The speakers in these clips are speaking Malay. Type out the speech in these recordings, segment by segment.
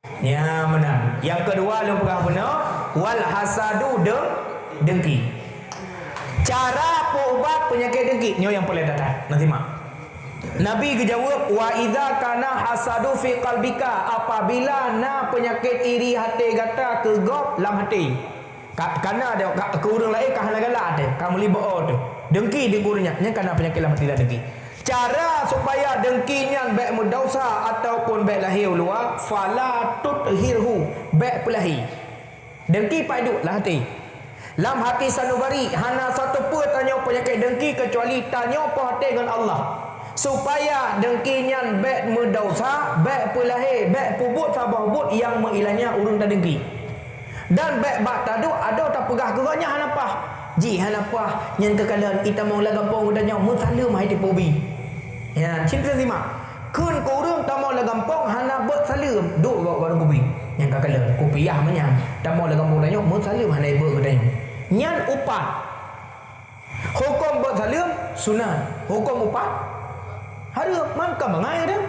Ya menang. Yang kedua lupa benar, wal hasadu dengki. Cara ubat penyakit dengki, nyo yang paling datang. Nanti mak. Nabi jawab, wa idza kana hasadu fi qalbika, apabila na penyakit iri hati gata kegop lam hati. Karena ada ke orang lain kah galak ada. Kamu libat tu. Dengki di kurnya, nya karena penyakit lam hati dah dengki. Cara supaya dengkinya baik mudausa ataupun baik lahir luar, fala tuthirhu, baik pelahi. Dengki padu lah hati. Lam hati sanubari, hana satu pun tanya penyakit dengki kecuali tanya apa hati dengan Allah. Supaya dengkinya baik mudausa, baik pelahi, baik pubut sabah bud yang mengilangnya urun tak dengki. Dan baik bak tadu ada tak pegah geranya hanapah. Ji hanapah yang kekalan kita mau lagampong udahnya musalum hai tipobi. Ya, cinta lima. Kun ko urang ta mau lagampong hana bet salum duk gak barang kopi. Yang kekalan kopiah menyang. Ta mau lagampong udahnya musalum hanai bet udahnya. Nyan upat. Hukum bet salum sunat. Hukum upat harum man ka mangai dah.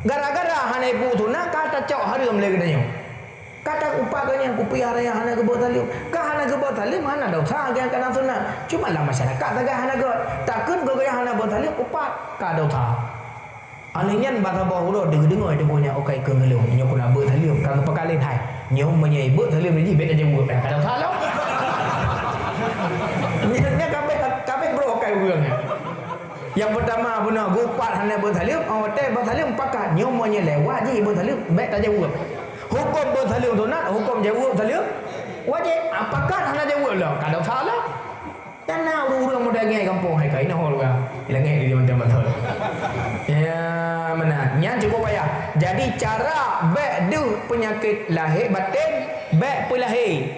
Gara-gara hanai bu sunat kata cok harum lagi udahnya. Kata upaganya kupiah raya hana gebot salim. Ka hana gebot salim hana dosa yang kana sunat. Cuma lah masyarakat saga hana gebot. Takun gaya hana gebot salim upat ka dosa. Alinyan bata bahuro deng-dengoi demonya okai ke ngelung. Nyo kuna bet salim ka pekali thai. Nyo menyai bet salim ni bet aja buat ka dosa lo. Nya kape bro okai urangnya. Yang pertama benar gupat hana bet salim, awate bet salim pakat nyo menyai lewat je bet salim bet aja buat. Hukum bersalin sunat, hukum jawab salin wajib. Apakah hana jawab lah? Kada salah. Tanah urang muda ngai kampung hai kai noh orang. Ila ngai di macam betul. Ya mana? Nya cukup payah. Jadi cara baik du penyakit lahir batin, baik pelahir.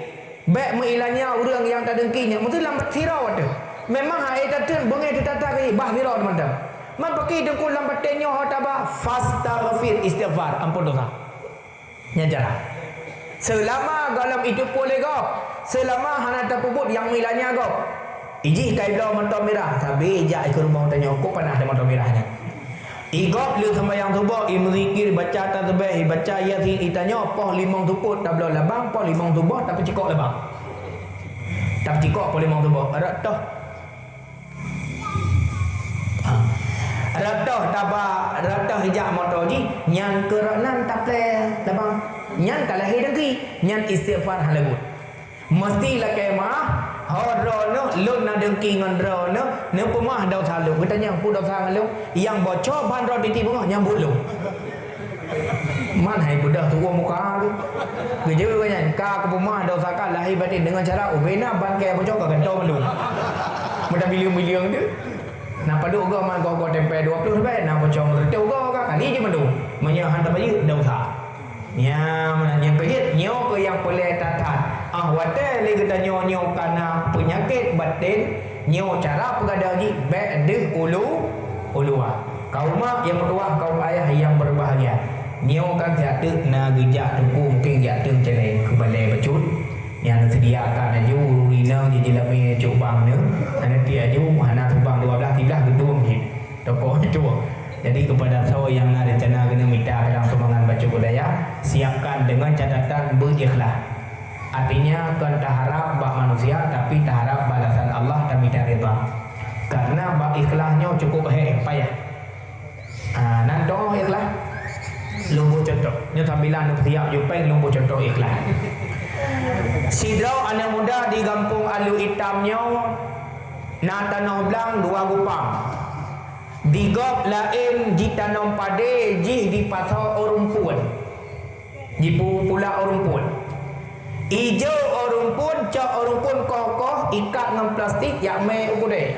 Baik mengilangnya urang yang tak dengkinya. Mesti lambat sirau tu. Memang hai tatun bengai ditata kai bah sirau teman-teman. Man pakai dengkul lambat tenyo hotaba fastaghfir istighfar ampun dosa. Nya cara. Selama dalam itu boleh go. Selama hana terpubut yang milanya go. Iji kai blau mata merah, tapi ijak ikut rumah tanya kok panah ada mata merahnya. Igop lu sembahyang subuh, imzikir baca tasbih, baca yasin itanya poh limong tuput tak blau labang, poh limong subuh tapi cikok labang. Tak cikok poh limong subuh. Ada toh. Ratah taba ratah hijak motor ji nyan keranan taple labang nyan kalahi dengki nyan istighfar halagut mesti la kemah horono lu na dengki ngan rono ne pemah dau salu bertanya pu dau salu yang bocor ban ro di tibu nyambut lu man hai budak tu muka tu geje kan ka ke pemah dau saka lahir batin dengan cara ubena ban ke bocor ka gentong lu mudah bilion-bilion tu. Nah padu go man go tempe 20 rupiah nah bocong reteu go ka kali je mandu manya hantar baju dosa nya menanya pejit nyo ke yang boleh tatat wate le kita nyo kana penyakit batin nyo cara pegada ji ba'd ulua kaum yang kedua kaum ayah yang berbahagia nyo kan tiada na gejak tungku mungkin jak tung celeng ke balai becut yang sediakan aju rina di dalam cubang ni nanti aju hana cubang 12 13 gedung hit toko itu jadi kepada saya yang ada rencana kena minta dalam sumbangan baca budaya siapkan dengan catatan berikhlas artinya kan tak harap bah manusia tapi tak harap balasan Allah dan minta rida karena bah ikhlasnya cukup payah nan doa ikhlas lumbu contoh nya sambilan siap jupeng lumbu contoh ikhlas Sidrau anak muda di kampung Alu Hitamnya na tanah belang 2 gupang di gop lain di tanam pade ji di pasar orumpun di pula orumpun ijo orumpun cak orumpun kokoh ikat dengan plastik yang me ukude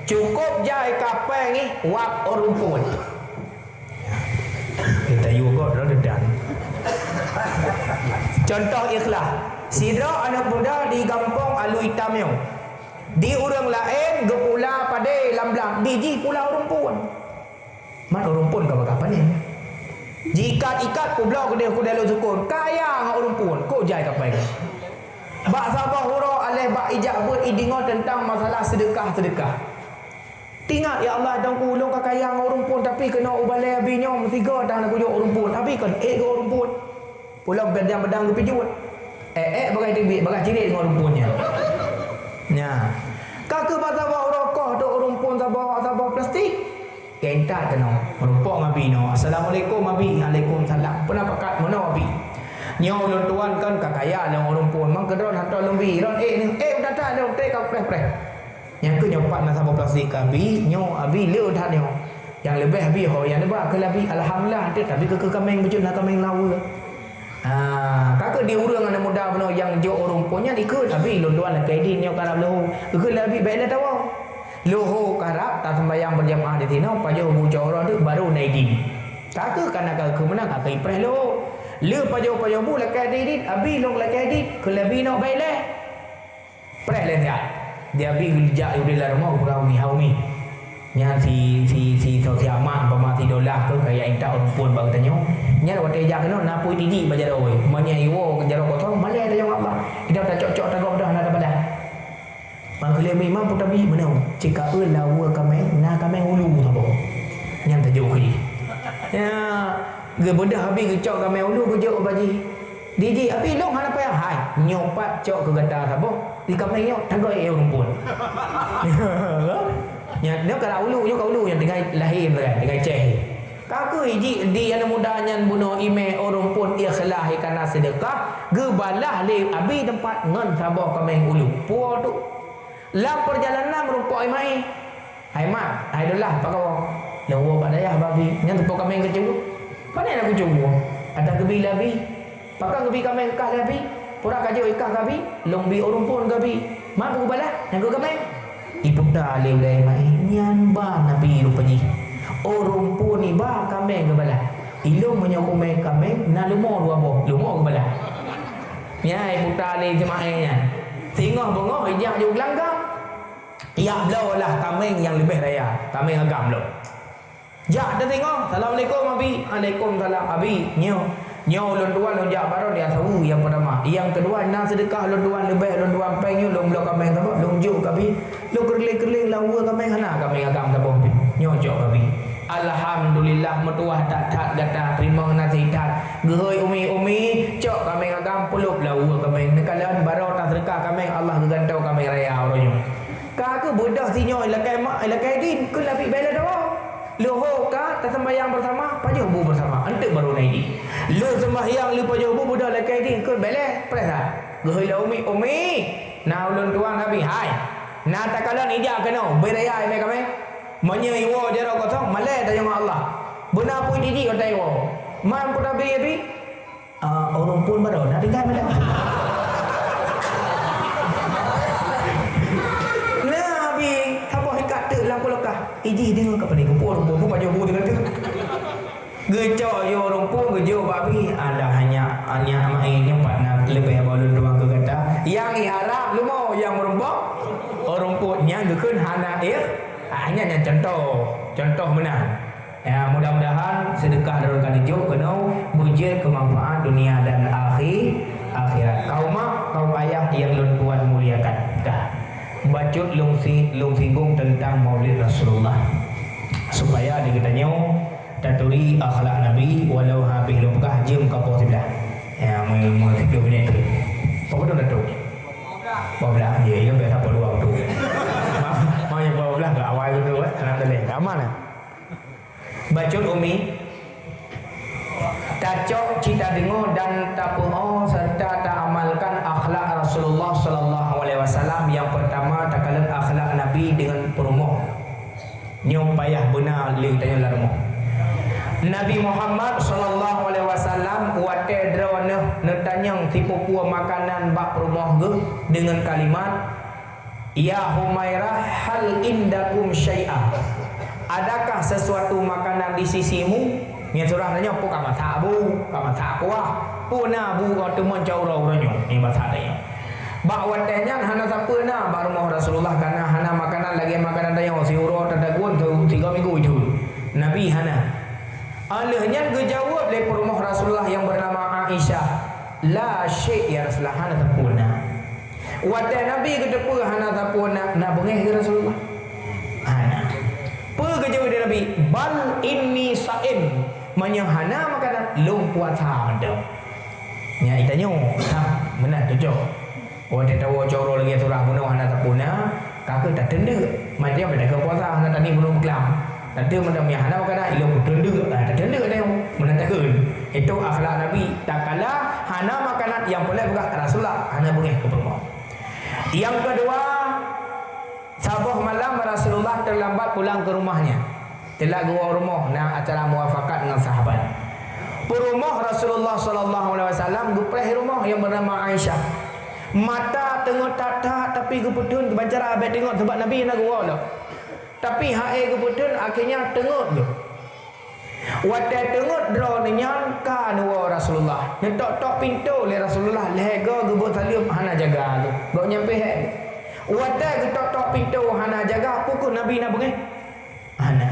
cukup jai kapeng ni wap orumpun kita juga dah dan contoh ikhlas sidra anak muda di kampung Alu Hitamnya di orang lain gepula pada lamblang di pulau rumpun man rumpun ke apa ni jika ikat pulau ke dia kudalu sukun kaya ngak rumpun kok jai kapai bak sabah huro alih bak ijak buat idingo tentang masalah sedekah tinggal ya Allah dan kulung ke kaya ngak rumpun tapi kena ubalai abinyo tiga dah nak kujuk rumpun tapi kan go rumpun Pulau bedang-bedang ke pijut. Bagai tibik, bagai cirit dengan rumpunnya. Nya. Kakak pasal bawa rokok, duk rumpun tak bawa plastik. Kentat kena. Rumpuk ngabi no. Assalamualaikum abi. Waalaikumsalam. Pernah pakat mana abi? Nyo ulun tuan kan kakaya yang rumpun. Mang kedon hatta lumbi. Ron dah dah teh kau preh. Yang ke nyopat masa bawa plastik abi, nyo abi leu dah nyo. Yang lebih abi ho yang lebih ke lebih alhamdulillah dia tapi ke kameng bejut nak kameng lawa. Kakak dia urang anak muda benar yang jauh rumpunnya ikut tapi londoan nak kaidin nyo karab lohong. Ke lebih baik dah tahu. Loho karab tak sembahyang berjamaah di sini pajo bucoro tu baru naidin. Kakak kan nak ke mana kakak ipreh lo. Le pajo bu la kaidin abi long la kaidin ke lebih nak baik leh. Preh leh dia bi gejak udah lah rumah kurang haumi. Nya si aman pemati dolar tu kayak intak rumpun bang tanya. Nya waktu dia kena napui didi baca oi. Manya iwo jaro kotong malai ada yang apa. Kita dah cocok tak dah ada pada. Mangkele memang putabi mana. Jika lawa kami na kami ulu apa. Nya tajuk ni. Ya ge benda habis gecok kami ulu gejok baji. Didi api long hana payah hai nyopat cok ke gata apa. Di kami nyok tagoi rumpun. Ya, dia kalau ulu yang dengan lahir kan, dengan ceh. Kakak di anak muda yang bunuh ime orang pun ikhlas kerana sedekah, gebalah le abi tempat ngan sabah kami ulu. Puo tu. Lam perjalanan merumpuk mai. Hai mak, hai dolah pakau. Lawa padaya babi, yang tempat kami kecil. Mana nak kecil? Ada gebi labi. Pakang gebi kami kah labi. Pura kajo ikah gabi, lombi orang pun gabi. Mak gebalah, yang kami. Ibu dah lewat mai nyan ba nabi rupaji. Orang pun ni ba kami kebala. Ilmu menyokong kami na lumo dua boh, lumo kebala. Ya ibu dah le jemaahnya. Tengok bengok hijau juga langgam. Ya belau lah kami yang lebih raya. Kami agam lo. Ja dah tengok. Assalamualaikum abi. Waalaikumsalam abi. Nyo londuan lonjak baru dia tahu yang pertama. Yang kedua nak sedekah londuan lebih londuan pengyu long blok kami apa longjuk kami. Lo kerling lawa kami hana kami agam taboh. Nyo jok kami. Alhamdulillah metuah tak gata terima nasihat. Gehoi umi cok kami agam puluh lawa kami. Nekalan baru tak sedekah kami Allah gantau kami raya orangnya. Kakak budak sinyo ilakai mak ilakai din ke lebih bela tahu. Luho ka tersembahyang bersama pajak bu bersama antek baru naik. Lu sembahyang lu pajak bu budak lakai din ke bela presa. Gehoi la umi na ulun tuang habis hai. Na takalan ija kena beraya ai kami. Manya iwo jaro kosong malai tanya Allah. Benar pun didi kata iwo. Man pun abi orang pun baru nak tinggal malai. Lampu lekah iji dengar kepada kumpul pada bu dengan tu gejok yo rumpun gejok babi ada hanya mainnya pak lebih balun doang ke kata yang iharap lu mau yang merumpuk rumputnya gekun hana hanya yang contoh benar ya mudah-mudahan sedekah dalam kali hijau kena bujur kemanfaat dunia dan akhirat kaum ayah yang lu tuan muliakan bacut long singgung tentang Maulid Rasulullah supaya dikatanya taturi akhlak Nabi walau habis lupkah jam kapal sebelah ya mau 30 minit tu apa tu datuk 12 ya itu biasa perlu waktu mau yang 12 ke awal tu anak tadi aman lah bacut umi tacok cita dengar dan tak punya serta tak amalkan akhlak Rasulullah sallallahu alaihi wasallam. Yang pertama takalan akhlak Nabi dengan perumoh. Nyo payah benar le tanya larmo. Nabi Muhammad sallallahu alaihi wasallam wate drone netanyang tipu pua makanan bak perumoh ge dengan kalimat ya Humairah hal indakum syai'a. Adakah sesuatu makanan di sisimu? Yang surah tanya apa kamu tak bu, kamu tak kuah, puna bu kau teman jauh orangnya. Ini bahasa dia. Bahawa tanya hana siapa na baru mau Rasulullah karena hana makanan lagi makanan tanya si urut tadagun tu 3 minggu itu. Nabi hana. Alahnya kejawab oleh perumah Rasulullah yang bernama Aisyah. La syai' ya Rasulullah hana siapa. Wate Nabi kedepa hana siapa nak bengih ke Rasulullah. Hana. Jawab dia Nabi, bal inni saim, menyahana makanan lum puasa ada. Nya itanya benar cocok. Orang tahu coro lagi surah bunuh anak terpuna, kakak tak tenda. Macam mana ke puasa anak tadi belum kelam. Nanti mana miahana makana ilu tenda, tak tenda dia menandakan. Itu akhlak Nabi. Tak kala hana makanan yang boleh buka Rasulullah hana bengih ke rumah. Yang kedua, sabah malam Rasulullah terlambat pulang ke rumahnya. Telah gua rumah nak acara muafakat dengan sahabat. Perumah Rasulullah sallallahu alaihi wasallam gupreh rumah yang bernama Aisyah. Mata tengok tak tapi keputun kebancara abang tengok sebab Nabi nak gua lah. Tapi hae keputun akhirnya tengok tu. Wadah tengok draw ni nyangka nuwa Rasulullah. Netok-tok pintu le Rasulullah lega gebut salim hana jaga tu. Gak nyampe hek. Wadah getok-tok pintu hana jaga pukul Nabi nak pergi. Hana.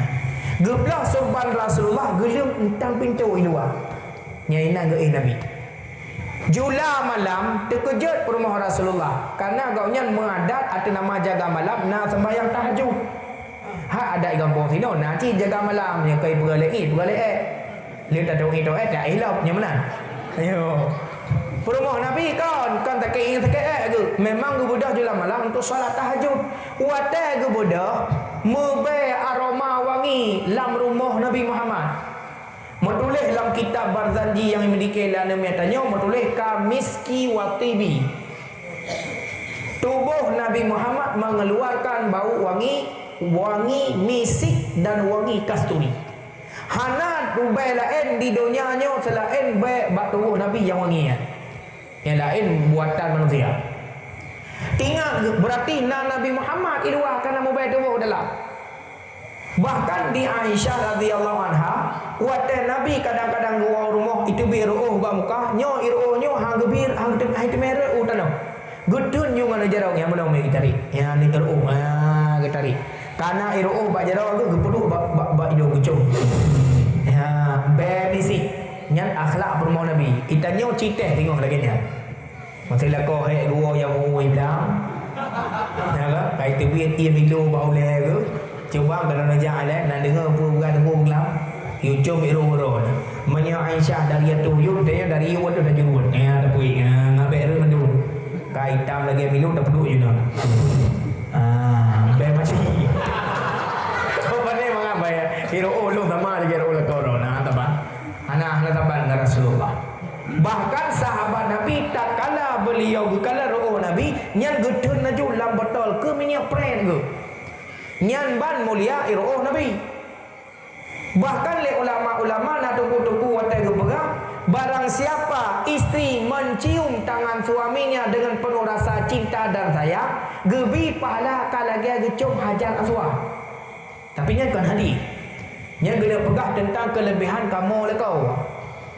Geblah sorban Rasulullah gelum entang pintu luar. Nyaina ge Nabi. Jula malam terkejut rumah Rasulullah karena agaknya mengadat ada nama jaga malam nak sembahyang tahajud. Hak ada gampang sini nanti jaga malam yang kai bergalek dia tak tahu itu tak hilap yang mana. Ayo. Rumah Nabi kan tak ingin sakit ke. Memang gebudah jula malam untuk solat tahajud. Wadah gebudah mebe aroma wangi lam rumah Nabi Muhammad. Menulis dalam kitab Barzanji yang memiliki lana miatanya, menulis kamiski wa tibi. Tubuh Nabi Muhammad mengeluarkan bau wangi misik dan wangi kasturi. Hana dubai lain di dunianya selain baik tubuh Nabi yang wangi. Yang lain buatan manusia. Tinggal berarti Nabi Muhammad iluah kerana mubai tubuh dalam. Bahkan di Aisyah radhiyallahu anha, wadah Nabi kadang-kadang gua rumah itu biru ba muka, nyo iru nyo hang gebir hang temere utano. Gudun yung ana jarong yang menang mai tarik. Ya ni iru kita tarik. Karena iru ba jarong tu gepudu ba ido gucung. Ya benisi. Nyan akhlak rumah Nabi. Kita nyo citeh tengok lagi nya. Masalah ko hai gua yang ui bilang. Ya kan? Kai tu biar ia bilu ba oleh ke. Coba kalau nak jalan nak dengar bukan tengok lam. You jom iru-iru. Menya Aisyah dari tu yuk dia dari you tu dah jurut. Ada pui ngabe ru mendu. Kai tam lagi milu tak perlu you nak. Be masih. Kau pandai mengapa ya? Iru lu sama lagi iru la corona taban. Anak taban dengan Rasulullah. Bahkan sahabat Nabi tak kala beliau kala roh Nabi nyan gedun naju lam botol ke minyak pren ke. Nyan ban mulia iroh Nabi. Bahkan le ulama-ulama nak tuku-tuku watai gebegang, barang siapa isteri mencium tangan suaminya dengan penuh rasa cinta dan sayang, gebi pahala kalagi gecum hajar aswad. Tapi nyan kan hadis. Nyan gele pegah tentang kelebihan kamu le kau.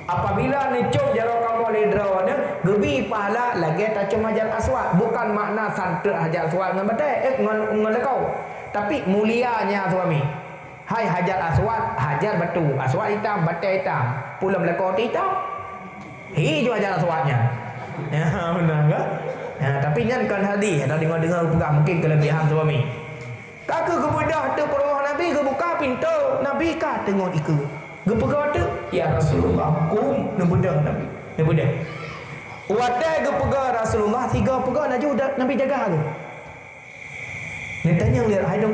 Apabila ni cum jarang kamu le drawana, gebi pahala lagi tak cum hajar aswad. Bukan makna santet hajar aswad dengan batai dengan le kau. Tapi mulianya suami. Hai hajar aswad, hajar batu. Aswad hitam, batai hitam. Pula melekot hitam. Hijau hajar aswadnya. Ya, benar ke? Ya, tapi nyan kan hadis. Tak dengar-dengar pegang mungkin kelebihan suami. Kakak kebedah tu peruah Nabi ke buka pintu. Nabi kah tengok iku. Gepegah tu, ya Rasulullah. Kum nebedah Nabi. Nebedah. Wadai gepegah Rasulullah, 3 pegah Nabi jaga tu. Dia tanya lihat hai dong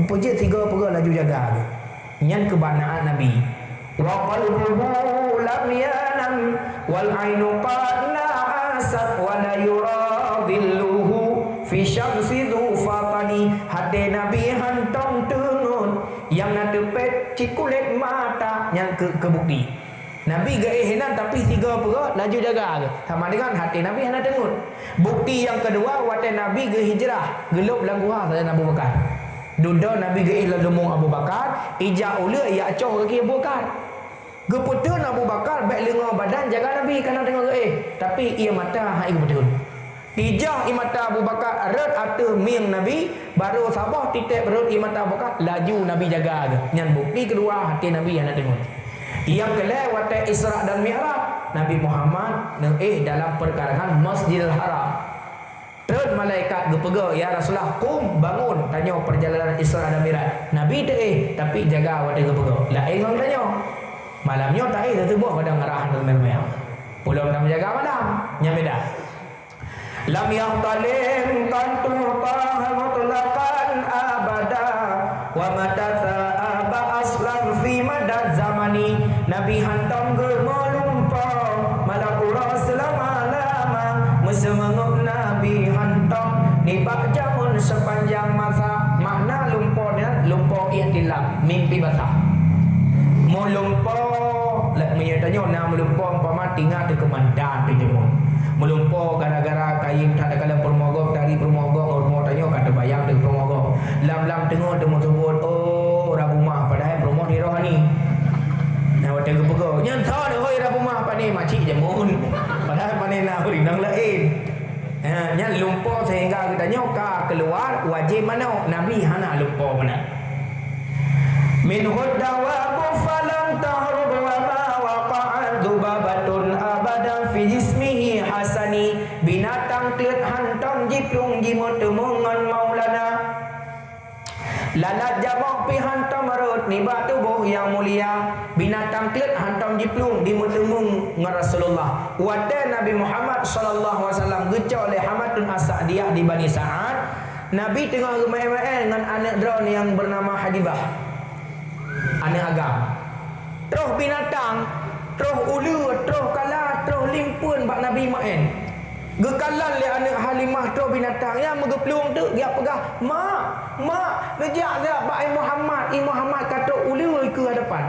puji 3 perga laju jaga. Nyan kebanaan Nabi. Wa qalbuhu lam yanam wal ainu qad asat wa la yuradilluhu fi syamsi dhufatani. Hade Nabi hantong tenun yang nak tepet cikulet mata yang kebukti. Nabi gaihinan tapi 3 perga laju jaga. Sama dengan hati Nabi hendak tenun. Bukti yang kedua waktu Nabi ke hijrah gelup langguha saya Abu Bakar. Duda Nabi ke lemung Abu Bakar, ijak ula ia acoh kaki Abu Bakar. Geputun Abu Bakar baik lengan badan jaga Nabi kena tengok ke tapi ia mata hai geputun. Ijak mata Abu Bakar red atau ming Nabi baru sabah titik perut mata Abu Bakar laju Nabi jaga. Yang bukti kedua hati Nabi yang nak tengok. Yang kelai waktu Isra dan Mi'raj Nabi Muhammad dalam perkarangan Masjidil Haram. Terus malaikat gepega ya Rasulullah kum bangun tanya perjalanan Isra dan Mi'raj. Nabi tapi jaga waktu gepega. Lain orang tanya. Malamnya tak ada tu buat pada ngarahan dan mermeh. Pulau dah menjaga malam. Yang beda. Lam yahtalim kantu taha mutlaqan abada wa matasa'aba aslam fi madad zamani. Nabi hantam gemolumpa malakura selama-lama mesemenguk Nabi hantam ni bak jamun sepanjang masa. Makna lumpur dia lumpur ihtilam, mimpi basah. Mau lumpur lek menyatanya nak melumpur umpama tinggal di kemandan di jemur. Melumpur gara-gara kain tak ada kala permogok dari permogok orang tanya kata bayang di permogok. Lam-lam tengok temu sebut oh rabumah padahal permog ni rohani. Nah waktu ke pego nyantau dah hoi rabumah pani macik jemur. Padahal pani nak rindang lain. Nya lumpur sehingga kita nyoka keluar wajib mana Nabi hana lumpur mana. Min hudawa falam tahrub wa ma waqa'a dubabatun abadan fi jismihi hasani. Binatang klet hantam jiplung jimut temungan maulana. Lalat jamak pi hantam marut nibat tubuh yang mulia. Binatang klet hantam jiplung di mutemung dengan Rasulullah. Wada Nabi Muhammad sallallahu alaihi wasallam geca oleh Hamadun As-Sa'diyah di Bani Sa'ad. Nabi tengah gemai-gemai dengan anak drone yang bernama Hadibah. Anak agam. Terus binatang, terus ulu, terus kala, terus limpun bak Nabi main. Gekalan le anak Halimah tu binatang yang mengeplung tu dia pegah mak ngejak dia bak Muhammad kata ulu ke hadapan.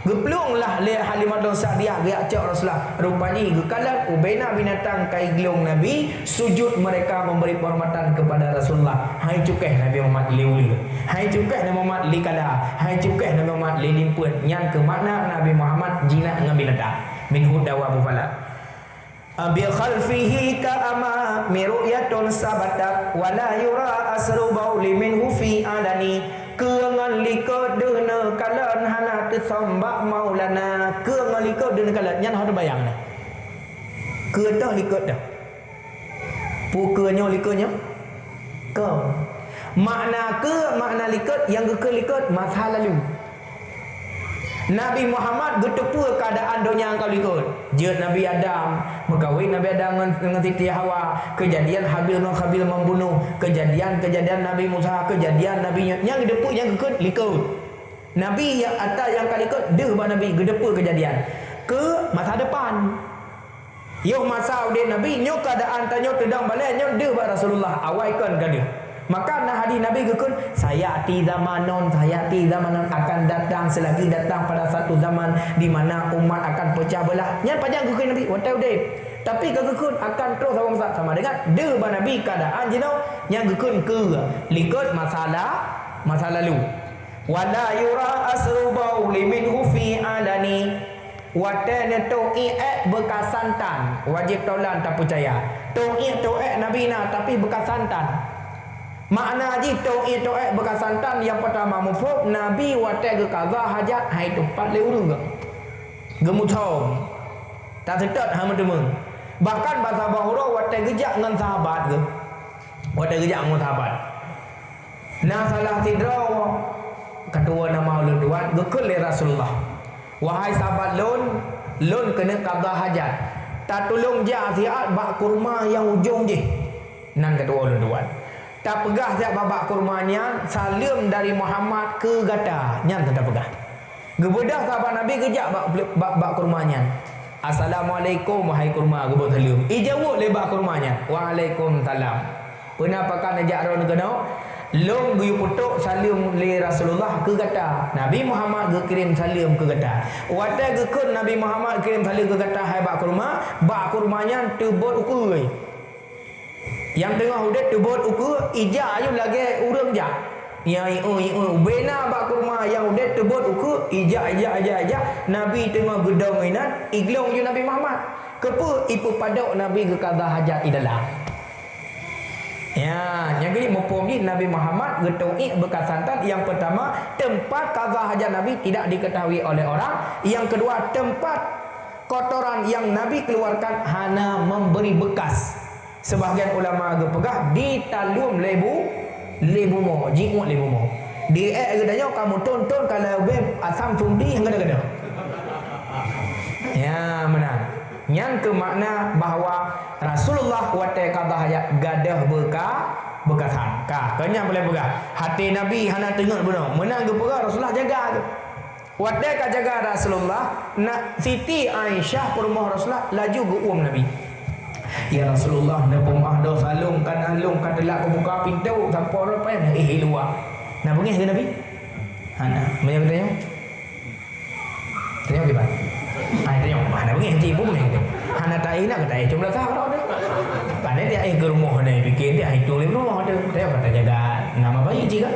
Geplunglah le Halimah tu Sa'diyah dia cak Rasulullah. Rupanya gekalan ubaina binatang kai gelung Nabi sujud mereka memberi penghormatan kepada Rasulullah. Hai cukeh Nabi Muhammad liuli. Hai cukeh Nabi Muhammad li kala. Hai cukeh Nabi Muhammad li limpun. Yang ke makna Nabi Muhammad jinak dengan binatang. Min hudawa bufala. Bi khalfihi ka'ama miru'yatun sabatak wala yura asru bauli minhu fi alani. Keangan likut dena kalan hana tersambak maulana. Keangan likut dena kalan nyan hada bayang dah. Ke dah likut dah. Pukanya likutnya kau. Makna ke makna likut yang ke likut masa lalu. Nabi Muhammad getepu keadaan dunia yang kau likut. Jut Nabi Adam berkahwin Nabi Adam dengan Siti Hawa. Kejadian Habil dan Khabil membunuh. Kejadian Nabi Musa. Kejadian Nabi yang gedepu yang likut. Nabi yang atas yang kau likut deh bah Nabi gedepu kejadian. Ke masa depan. Yo masa udah Nabi nyo keadaan tanya tedang balik nyo deh bah Rasulullah awaikan ke dia. Maka nah hadis Nabi gekun sayati zamanon akan datang selagi datang pada satu zaman di mana umat akan pecah belah. Nya panjang gekun Nabi watai udah. Tapi gekun akan terus sama dengan de ba Nabi keadaan jino yang gekun ke likut masa lalu. Wala yura asru bauli minhu fi alani. Watai to'i bekas santan wajib taulan tak percaya. To'i Nabi na tapi bekas santan. Makna haji to'i bekas santan yang pertama mufuk Nabi watai ke kaza hajat hai tempat le urung ke gemutong tak sedot hama demeng. Bahkan bahasa bahura watai gejak dengan sahabat ke watai gejak dengan sahabat. Nah salah tidra ketua nama ulun duat gekul le Rasulullah. Wahai sahabat lun kena kaza hajat tak tolong dia siat bak kurma yang ujung je nan ketua ulun duat. Tak pegah siap babak kurmanya salim dari Muhammad ke gata nyan tak pegah. Gebedah sahabat Nabi kejak bak kurmanya. Assalamualaikum wahai kurma gebut salim. Ijawuk le bak kurmanya. Waalaikumsalam. Pernah pakai najak ron kena long guyu putuk salim le Rasulullah ke gata. Nabi Muhammad ge kirim salim ke gata. Watai gekun Nabi Muhammad kirim salim ke gata hai bak kurmanya tebut ukui. Yang tengah udah tebut uku ija ayu lagi urang ja. Ya bena bak kurma yang udah tebut uku ija Nabi tengah gedong inat iglong ju Nabi Muhammad. Kepu ipu padok Nabi ke kaza hajat idalah. Ya, yang kali mupom ni Nabi Muhammad getoi bekas santan. Yang pertama, tempat kaza hajat Nabi tidak diketahui oleh orang. Yang kedua, tempat kotoran yang Nabi keluarkan hanya memberi bekas. Sebahagian ulama agak di talum lebu mo jinguk lebu mo di gedanya kamu tonton kalau web asam tumbi yang gede-gede ya mana Yang ke makna bahawa Rasulullah wate kadahaya gadah bekasan. Kanya boleh begah. Hati Nabi hana tengok benar. Menang ke perang Rasulullah jaga tu. Wate ka jaga Rasulullah, nak Siti Aisyah rumah Rasulullah laju ke Nabi. Ya Rasulullah, nak pemah dah salung kan telak aku buka pintu sampai orang payah luar. Nak pergi ke Nabi? Hana, banyak tanya. Tanya gimana? Tanya, mana pergi haji pun boleh ke? Hana tak nak kata, cuma tak tahu dah. Pandai dia ke rumah ni, bikin dia itu di rumah tu. Dia kata jaga nama bayi juga.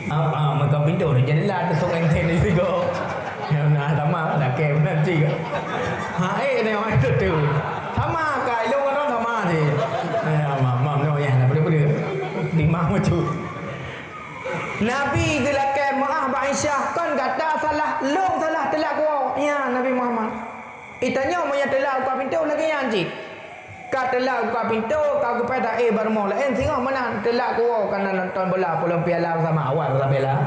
Mereka pintu ni jadilah tu enten di situ. Nah, sama ada ke nanti ke. Ni orang tu. Sama kai lu orang sama je. Mam no ya, nak boleh. Di mah macam. Nabi gelakkan maaf Aisyah kan kata salah, long salah telak kau. Ya Nabi Muhammad. Itanya punya telak kau pintu lagi yang cik. Kau telak kau pintu kau kepada baru mau lain tengok mana telak kau kan nonton bola pulang piala sama awal sampai lah.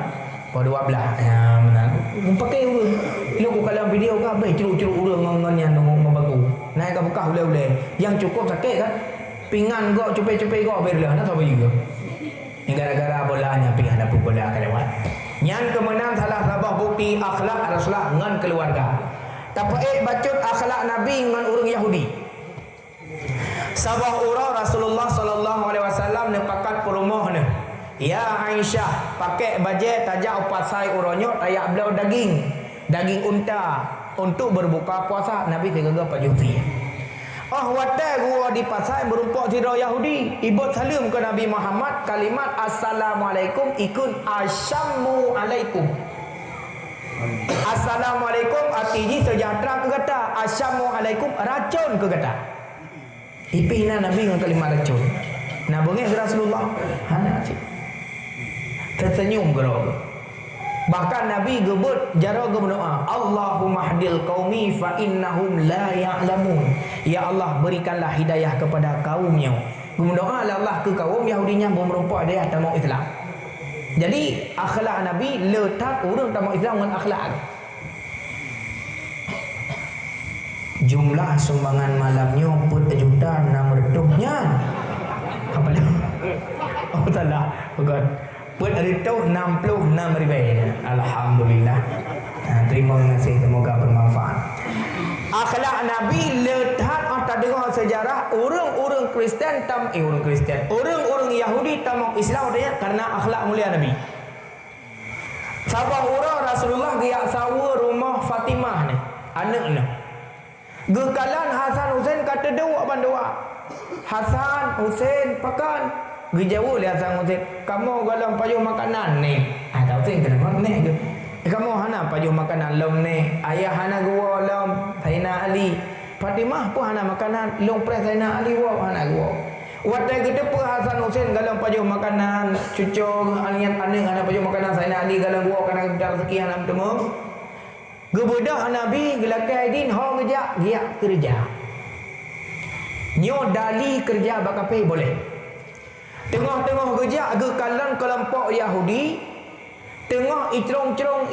Pada 12 ya mana pakai urang lu ku kalau video ke apa celuk-celuk urang ngan bagu naik ke bekah boleh yang cukup sakit kan pinggan kau cupai-cupai kau berlah nak tahu juga ni gara-gara bolanya pinggan apa bola kelewat yang kemenang salah sabah bukti akhlak Rasulullah dengan keluarga tapi bacut akhlak Nabi dengan orang Yahudi sabah urang Rasulullah sallallahu alaihi wasallam nepakat perumah ni. Ya Aisyah pakai bajet tajak upasai uronyo tayak belau daging unta untuk berbuka puasa Nabi kegagah pajuti. Watai gua di pasai berumpuk tira Yahudi ibut salim ke Nabi Muhammad kalimat assalamualaikum ikun asyammu alaikum. Assalamualaikum artinya sejahtera ke kata asyammu alaikum racun ke kata. Ipina Nabi dengan kalimat racun. Nah bengih Rasulullah hana cik. Tersenyum gerak. Bahkan Nabi gebut jara berdoa, Allahumma hadil qaumi fa innahum la ya'lamun. Ya Allah berikanlah hidayah kepada kaumnya. Berdoa Allah ke kaum Yahudinya bermerupak dia tak mau Islam. Jadi akhlak Nabi letak orang tak mau Islam dengan akhlak. Jumlah sumbangan malamnya pun juta 600-nya. Apa dah? Oh salah. Bukan. Buat hari itu 66 ribu. Alhamdulillah. Terima kasih. Semoga bermanfaat. Akhlak Nabi letak atas dengar sejarah orang-orang Kristian orang-orang Yahudi tamak Islam dia karena akhlak mulia Nabi. Sabah orang Rasulullah dia sawa rumah Fatimah ni, anaknya. Gekalan Hasan Husain kata doa bandoa. Hasan Husain pakan Gejauh dia Hasan Husain. Kamu galang payuh makanan ni. Tak Husain kena ni ke. Kamu hana payuh makanan lom ni. Ayah hana gua lom Sayyidina Ali. Fatimah pun hana makanan lom pres Sayyidina Ali wa hana gua. Waktu kita pun Hasan Husain galang payuh makanan cucu alian anak hana payuh makanan Sayyidina Ali galang gua kana kita rezeki hana bertemu. Gebedah Nabi gelakai din ho kerja giak kerja. Nyo dali kerja bakapai boleh. Tengah-tengah kerja agak kalan kelompok Yahudi tengah icerong-cerong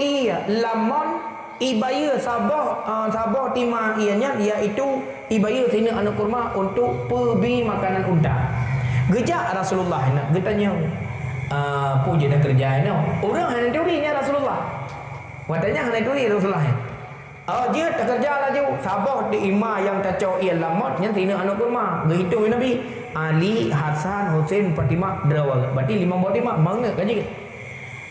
lamon ibaya sabah timah ianya iaitu ibaya sini anak kurma untuk pergi makanan unta. Gejak Rasulullah nak getanya puja dah kerja ni. Orang hanya durinya Rasulullah. Watanya hanya duri Rasulullah. Dia tak kerja laju sabah di imah yang tacau lamon yang sini anak kurma. Begitu Nabi Ali, Hasan, Husain, Fatimah, Drawal. Berarti 5 buah 5 bangga kan je.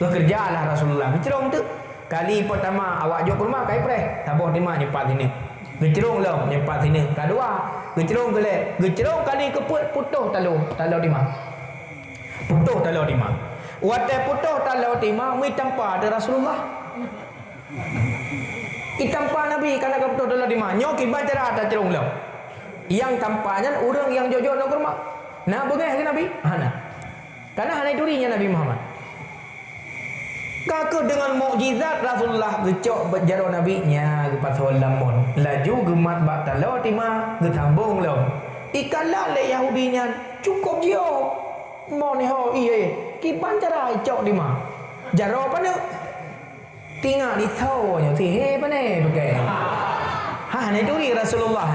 Bekerjalah Rasulullah. Kecerong tu. Kali pertama awak jual kurma kai preh. Tabah 5 nyepat sini. Kecerong lah nyepat sini. Kedua, kecerong gelek. Kecerong kali keput putuh talu 5. Putuh talu 5. Watai putuh talu 5 mi tanpa ada Rasulullah. Itampa Nabi kana keputuh talu 5. Nyoki bacara ada cerong lah. Yang tampaknya orang yang jauh-jauh nak kurma. Nak bengah ke Nabi? Hana. Karena hana durinya Nabi Muhammad. Kakak dengan mukjizat Rasulullah gecok berjaro Nabi nya ke pasal lamon. Laju gemat bak talau timah getambung lo. Ikala le Yahudinya cukup jauh. Mau ni ho iye. Kiban cara icok timah. Jaro apa ni? Tinggal di tawanya si he pane pakai. Ni tu ni Rasulullah.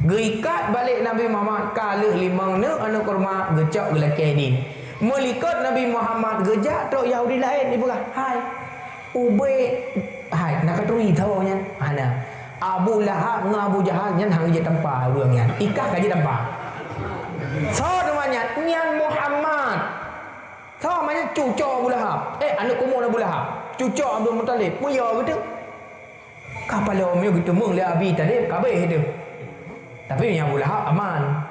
Geikat balik Nabi Muhammad kalah limang ne anu kurma gecak gelake din. Melikat Nabi Muhammad gejak tok Yahudi lain ni bukan. Hai. Ubay hai nak katui tawanya. Ana. Abu Lahab dengan Abu Jahal nyan hang je tempa urang nyan. Ikah ka je tempa. So namanya nyan Muhammad. So namanya cucu Abu Lahab. Anak kumur Abu Lahab. Cucu Abdul Muttalib. Muya gitu. Kapal om yo gitu mung le Abi Talib kabeh itu. Tapi yang Abu Lahab aman.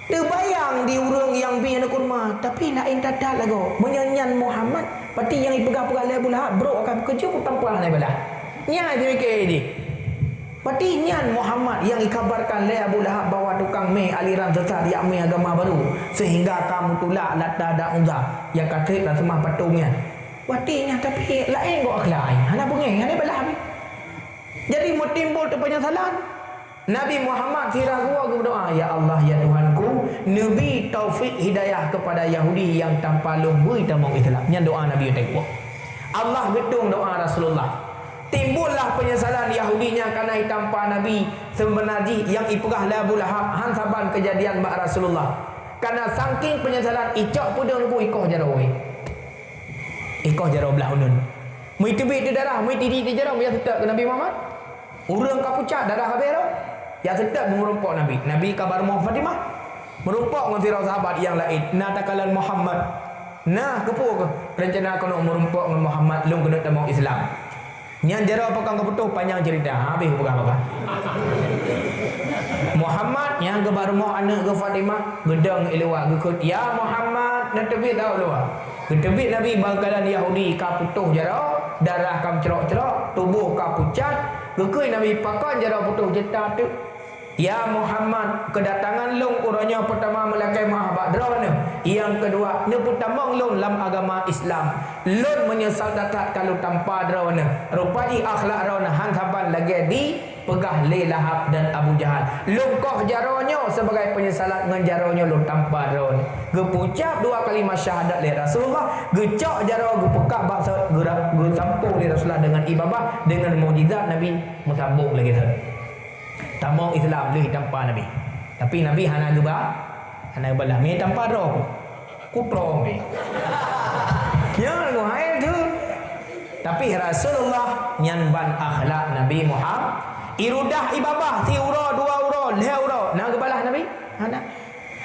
Terbayang di urang yang bi anak kurma, tapi lain dadat lagu. Menyanyian Muhammad, pati yang ipegang-pegang le Abu Lahab, bro akan kerja ku tampal ni bala. Nya je mikir ni. Pati nyan Muhammad yang dikabarkan le Abu Lahab bawa tukang meh aliran sesat yang meh agama baru sehingga kamu tulak Lata dan Uzza yang kata dan semua patungnya. Watinya tapi lain kok lain. Hana bengeng, hana belah. Jadi timbul tu penyesalan. Nabi Muhammad sirah gua berdoa, ya Allah ya Tuhanku, nabi taufik hidayah kepada Yahudi yang tanpa lumbui tamong Islam. Nya doa Nabi tekwa. Allah gedung doa Rasulullah. Timbullah penyesalan Yahudinya karena tanpa Nabi sebenarnya yang ipegah Abu Lahab hansaban kejadian mak Rasulullah. Karena saking penyesalan icak pudeng ku ikoh jarawe. Ikoh jaraw belah unun. Mui tebik tu darah, mui tidi di jaraw ya setak ke Nabi Muhammad. Urang kapucat darah habis dah. Ya setak merumpok Nabi. Nabi kabar Muhammad Fatimah. Merumpok dengan sirah sahabat yang lain. Na takalan Muhammad. Nah kepu ke rencana kono merumpok dengan Muhammad lung kena tamong Islam. Nyan jara apa kang keputuh panjang cerita habis apa-apa. Muhammad yang ke baru anak ke Fatimah gedang elwa gekut ya Muhammad nak tebit tahu lu. Ketebit Nabi bangkalan Yahudi ka putuh jara darah kam cerok-cerok tubuh ka pucat gekui Nabi pakan jara putuh jeta tu. Ya Muhammad kedatangan long uranya pertama melakai Mahabadra ne. Yang kedua ne pertama long dalam agama Islam. Lon menyesal datat kalau tanpa drone. Rupanya akhlak drone hantaban lagi di pegah Le Lahab dan Abu Jahal. Lungkoh jaronyo sebagai penyesalan dengan jaronyo long tanpa drone. Gepucap dua kalimat syahadat le Rasulullah. Gecak jaro gepekak bahasa gerak gesampung le Rasulullah dengan ibadah dengan mukjizat Nabi musambung lagi tu. Tamong Islam le tanpa Nabi. Tapi Nabi hana geba. Hana belah me tanpa drone. Ku pro me. Ya lagu hai tu. Tapi Rasulullah nyanban akhlak Nabi Muhammad. Irudah ibabah ti ura dua ura le ura. Nak kebalah Nabi? Hana.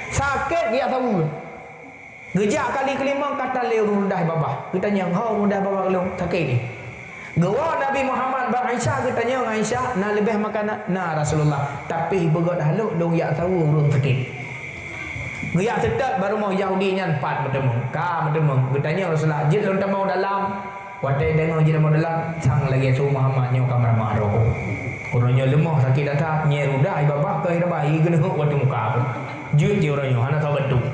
Sakit dia tahu. Gejak kali kelima kata le irudah ibabah. Kita tanya, "Ha irudah ibabah lu sakit ni?" Gawa Nabi Muhammad ba Aisyah kita tanya dengan Aisyah, "Na lebih makan na Rasulullah." Tapi begot haluk lu ya tahu urang sakit. Gaya setat baru mau Yahudi nya 4 bertemu. Ka bertemu. Bertanya Rasulullah, "Jid lu temu dalam?" Watai dengar jid temu dalam sang lagi Rasul Muhammad nyo kamar maroko. Orangnya lemah sakit datang nyerudah ibabah ke hidup bayi kena waktu muka. Jid je orangnya hana tahu betul.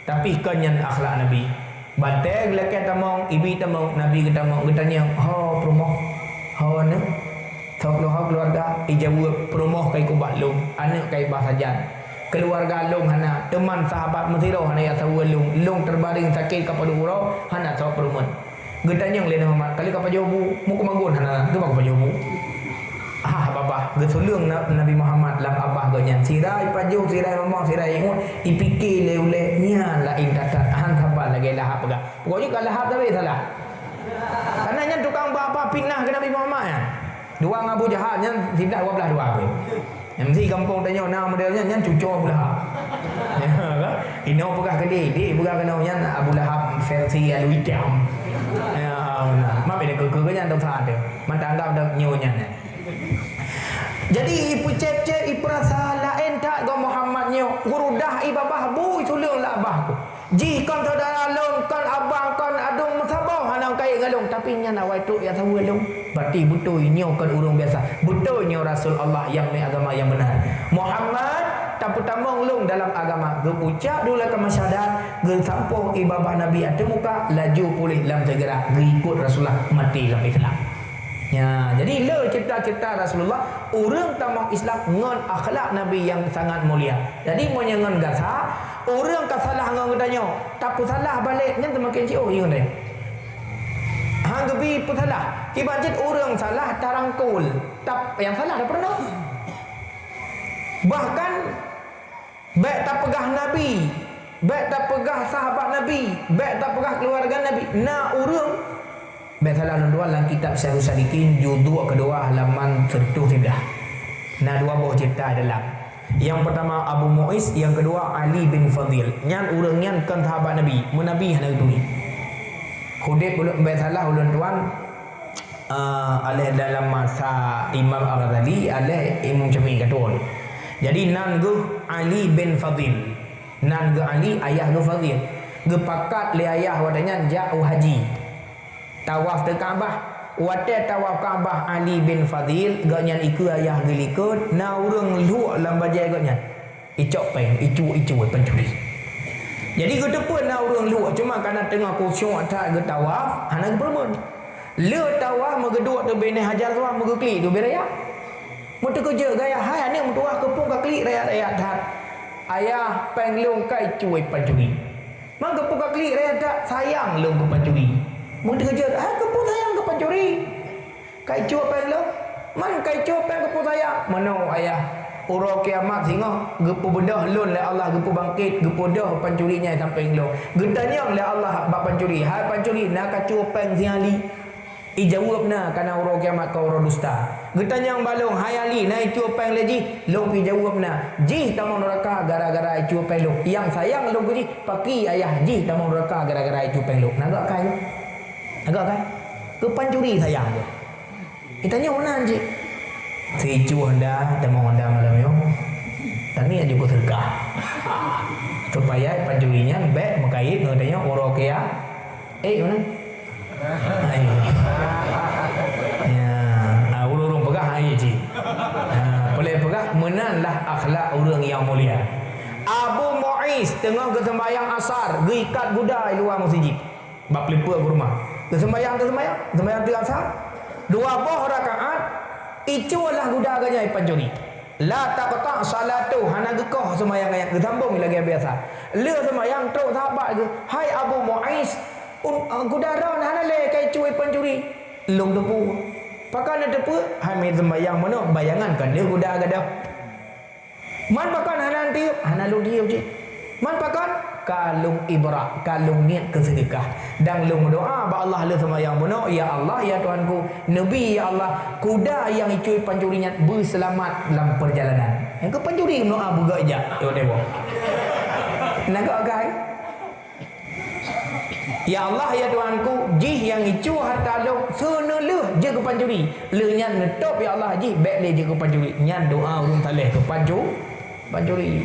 Tapi kanyan akhlak Nabi. Batai lelaki tamong, ibi tamong, Nabi kita mau bertanya, "Ha promoh. Ha ne? Sok keluarga ijawab promoh kai kubah lu, anak kai bah sajan." Keluarga long hana teman sahabat mesiro hana ya tahu long terbaring sakit kepada urau hana tahu perumun gedanya nglen Muhammad kali ka pajobu muku magun hana tu mak pajobu baba gesulung Nabi Muhammad lam abah ganyan sirai pajo sirai mamah sirai ingut ipikir le nya lain datat han sabar lagi lahap ga pokoknya kalau lahap tapi salah karena nya tukang bapa pinah ke Nabi Muhammad ya dua Abu Jahal nya tidak 12 dua apa MC kampung tanya nama modelnya nyan cucu Abu Lahab. Ya kan? Ini pegah gede, dia pegah kena nyan Abu Lahab versi Al-Witam. Ya benar. Mak beda ke nyan tahu ada. Mata anda dah nyonya. Jadi ipu cep-cep iprasa lain tak go Muhammad nyo. Gurudah ibabah bu sulung lah abahku. Ji kon saudara long kon abang kon adung musabah hanang kai ngalung tapi nya nawai tu ya tahu long. Berarti betul nyo kon urang biasa. Betul nyo Rasul Allah yang mai agama yang benar. Muhammad tak pertama ulung dalam agama. Gepucak dulu ke masyarakat, ge sampung ibabah Nabi ada muka laju pulih dalam segera ikut Rasulullah mati dalam Islam. Ya, jadi le cerita-cerita Rasulullah urang tamang Islam ngan akhlak Nabi yang sangat mulia. Jadi mo ngan gasa urang ka salah ngan tanya, tapi salah balik nya semakin cio ye ngene. Ha hang gebi pun salah. Ki masjid orang salah tarangkul. Tak yang salah dah pernah. Bahkan baik tak pegah Nabi, baik tak pegah sahabat Nabi, baik tak pegah keluarga Nabi. Nah orang baik salah dua dalam kitab Syarh Salikin juzuk kedua halaman 113. Nah dua buah cerita dalam. Yang pertama Abu Mu'is, yang kedua Ali bin Fadil. Nyan urang nyan kan sahabat Nabi, menabi hana tu ni. Hudayb ulun baik salah ulun tuan alih dalam masa Imam Al-Ghazali, alih Imam Syafi'i kata. Jadi nan ge Ali bin Fadil. Nan ge Ali ayah ge Fadil. Ge pakat le ayah wadanya jauh haji. Tawaf ke Kaabah. Wate tawaf Kaabah Ali bin Fadil ge nyan iku ayah ge likut na urang luak lam bajai ge nyan. Icok peng, icu pencuri. Jadi ge tepun na urang luak cuma kana tengah khusyuk tak ge tawaf, hana ge permun. Le tawaf megeduk tu bene hajar tuah megekli tu beraya. Mutu kerja gaya hai anak mutuah kepung ka klik raya-raya dah. Ayah penglong kai cuai pancuri. Mang kepung ka klik raya dah sayang long ke pancuri. Mutu kerja kepung sayang ke pancuri. Kai cuai penglong. Man kai cuai peng kepung sayang. Mano ayah uro kiamat singa gepu bedah lun le Allah gepu bangkit gepu dah pancurinya sampai nglong. Gedanyang le Allah bab pancuri. Hai pancuri nak kacu peng siali. Ijawab na kana uro kiamat kau uro dusta. Getanyang balong hayali naik cuapeng leji long pi jawab na ji tamang neraka gara-gara cuapeng long. Yang sayang long ji paki ayah ji tamang neraka gara-gara cuapeng long. Nagak kai. Nagak kai. Ke pancuri sayang dia. Kitanya mana ji? Si cu Honda tamang Honda malam yo. Tani aja ko serga. Supaya pancurinya baik makait ngatanya uro kia. Mana? Ya, urung pegah ai ji. Boleh pegah menanlah akhlak orang yang mulia. Abu Mu'is tengah ke sembahyang asar, gikat gudai luar masjid. Bab lepa ke rumah. Ke sembahyang tu asar. 2 buah rakaat iculah gudai ganya pancuri. La taqta salatu hana gekoh sembahyang ayat gesambung lagi biasa. Le sembahyang teruk sahabat ke, hai Abu Mu'is gudara hana le kai cuai pancuri long depu pakan depu hamid sembayang mana bayangan kan dia gudara gadah man pakan hana tiup hana lu diam je man pakan kalung ibrak kalung niat kesedekah dan long doa ba Allah le sembayang mana ya Allah ya Tuhanku nabi ya Allah kuda yang cuai pancurinya berselamat dalam perjalanan yang ke pancuri doa buga aja yo dewa naga kan. Ya Allah ya Tuhanku jih yang icu harta lu sena leuh je ke pancuri leuh nyan netop ya Allah jih baik le je ke pancuri nyan doa urang taleh ke pancuri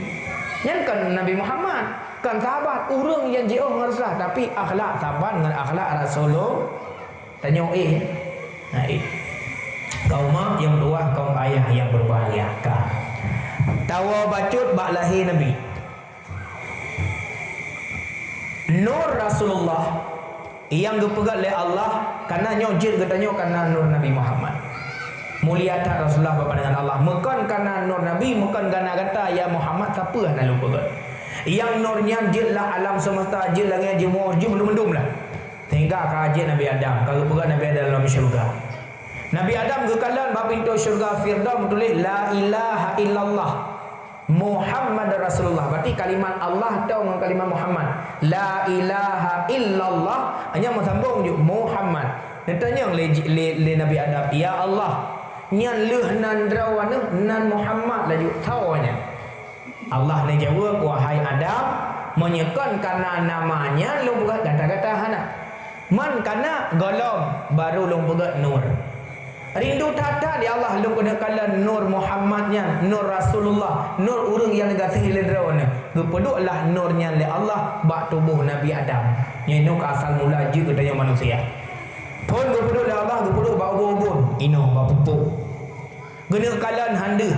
nyan kan Nabi Muhammad kan sahabat urang yang jauh ngarasah tapi akhlak sahabat dengan akhlak Rasulullah tanya kaum yang dua kaum ayah yang berbahagia kan tawa bacut bak lahir Nabi Nur Rasulullah yang dipegat oleh Allah karena nyojir katanya karena nur Nabi Muhammad. Mulia tak Rasulullah bapa dengan Allah. Bukan karena nur Nabi, bukan karena kata ya Muhammad siapa nak lu pegat. Yang nurnya jelah alam semesta jil lagi jemur mendum lah. Sehingga kajian Nabi Adam, kalau pegat Nabi Adam dalam syurga. Nabi Adam gekalan bab pintu syurga Firdaus tulis la ilaha illallah. Muhammad Rasulullah. Berarti kalimat Allah tahu dengan kalimat Muhammad. La ilaha illallah hanya sambung je Muhammad. Ditanya le Nabi Adam, ya Allah, nyan leuh nan drawana nan Muhammad laju tawanya. Allah ni jawab, wahai Adam, menyekan karena namanya lu buat kata-kata hana. Man karena golong baru lu buat nur. Rindu tata di Allah lu kena kala nur Muhammadnya, nur Rasulullah, nur urang yang dikasihi ledrawana. Gepeduklah nurnya le Allah bak tubuh Nabi Adam. Yang nu asal mula je katanya manusia. Pun gepeduk le Allah gepeduk bak ubun-ubun. Ino bak pupuk. Gena kalan handa.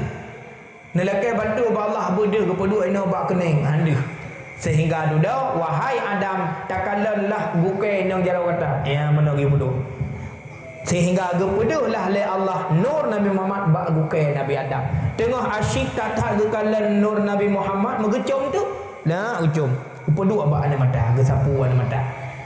Nelakai bantu bak Allah beda gepeduk ino bak kening handa. Sehingga duda wahai Adam takalanlah bukai nang jara kata. Ya mana gi peduk. Sehingga gepeduklah le Allah nur Nabi Muhammad bak gukai Nabi Adam. Tengah asyik tak gekalan nur Nabi Muhammad megecom tu. Lah ucum. Peduk bak ana mata, gesapu ana mata.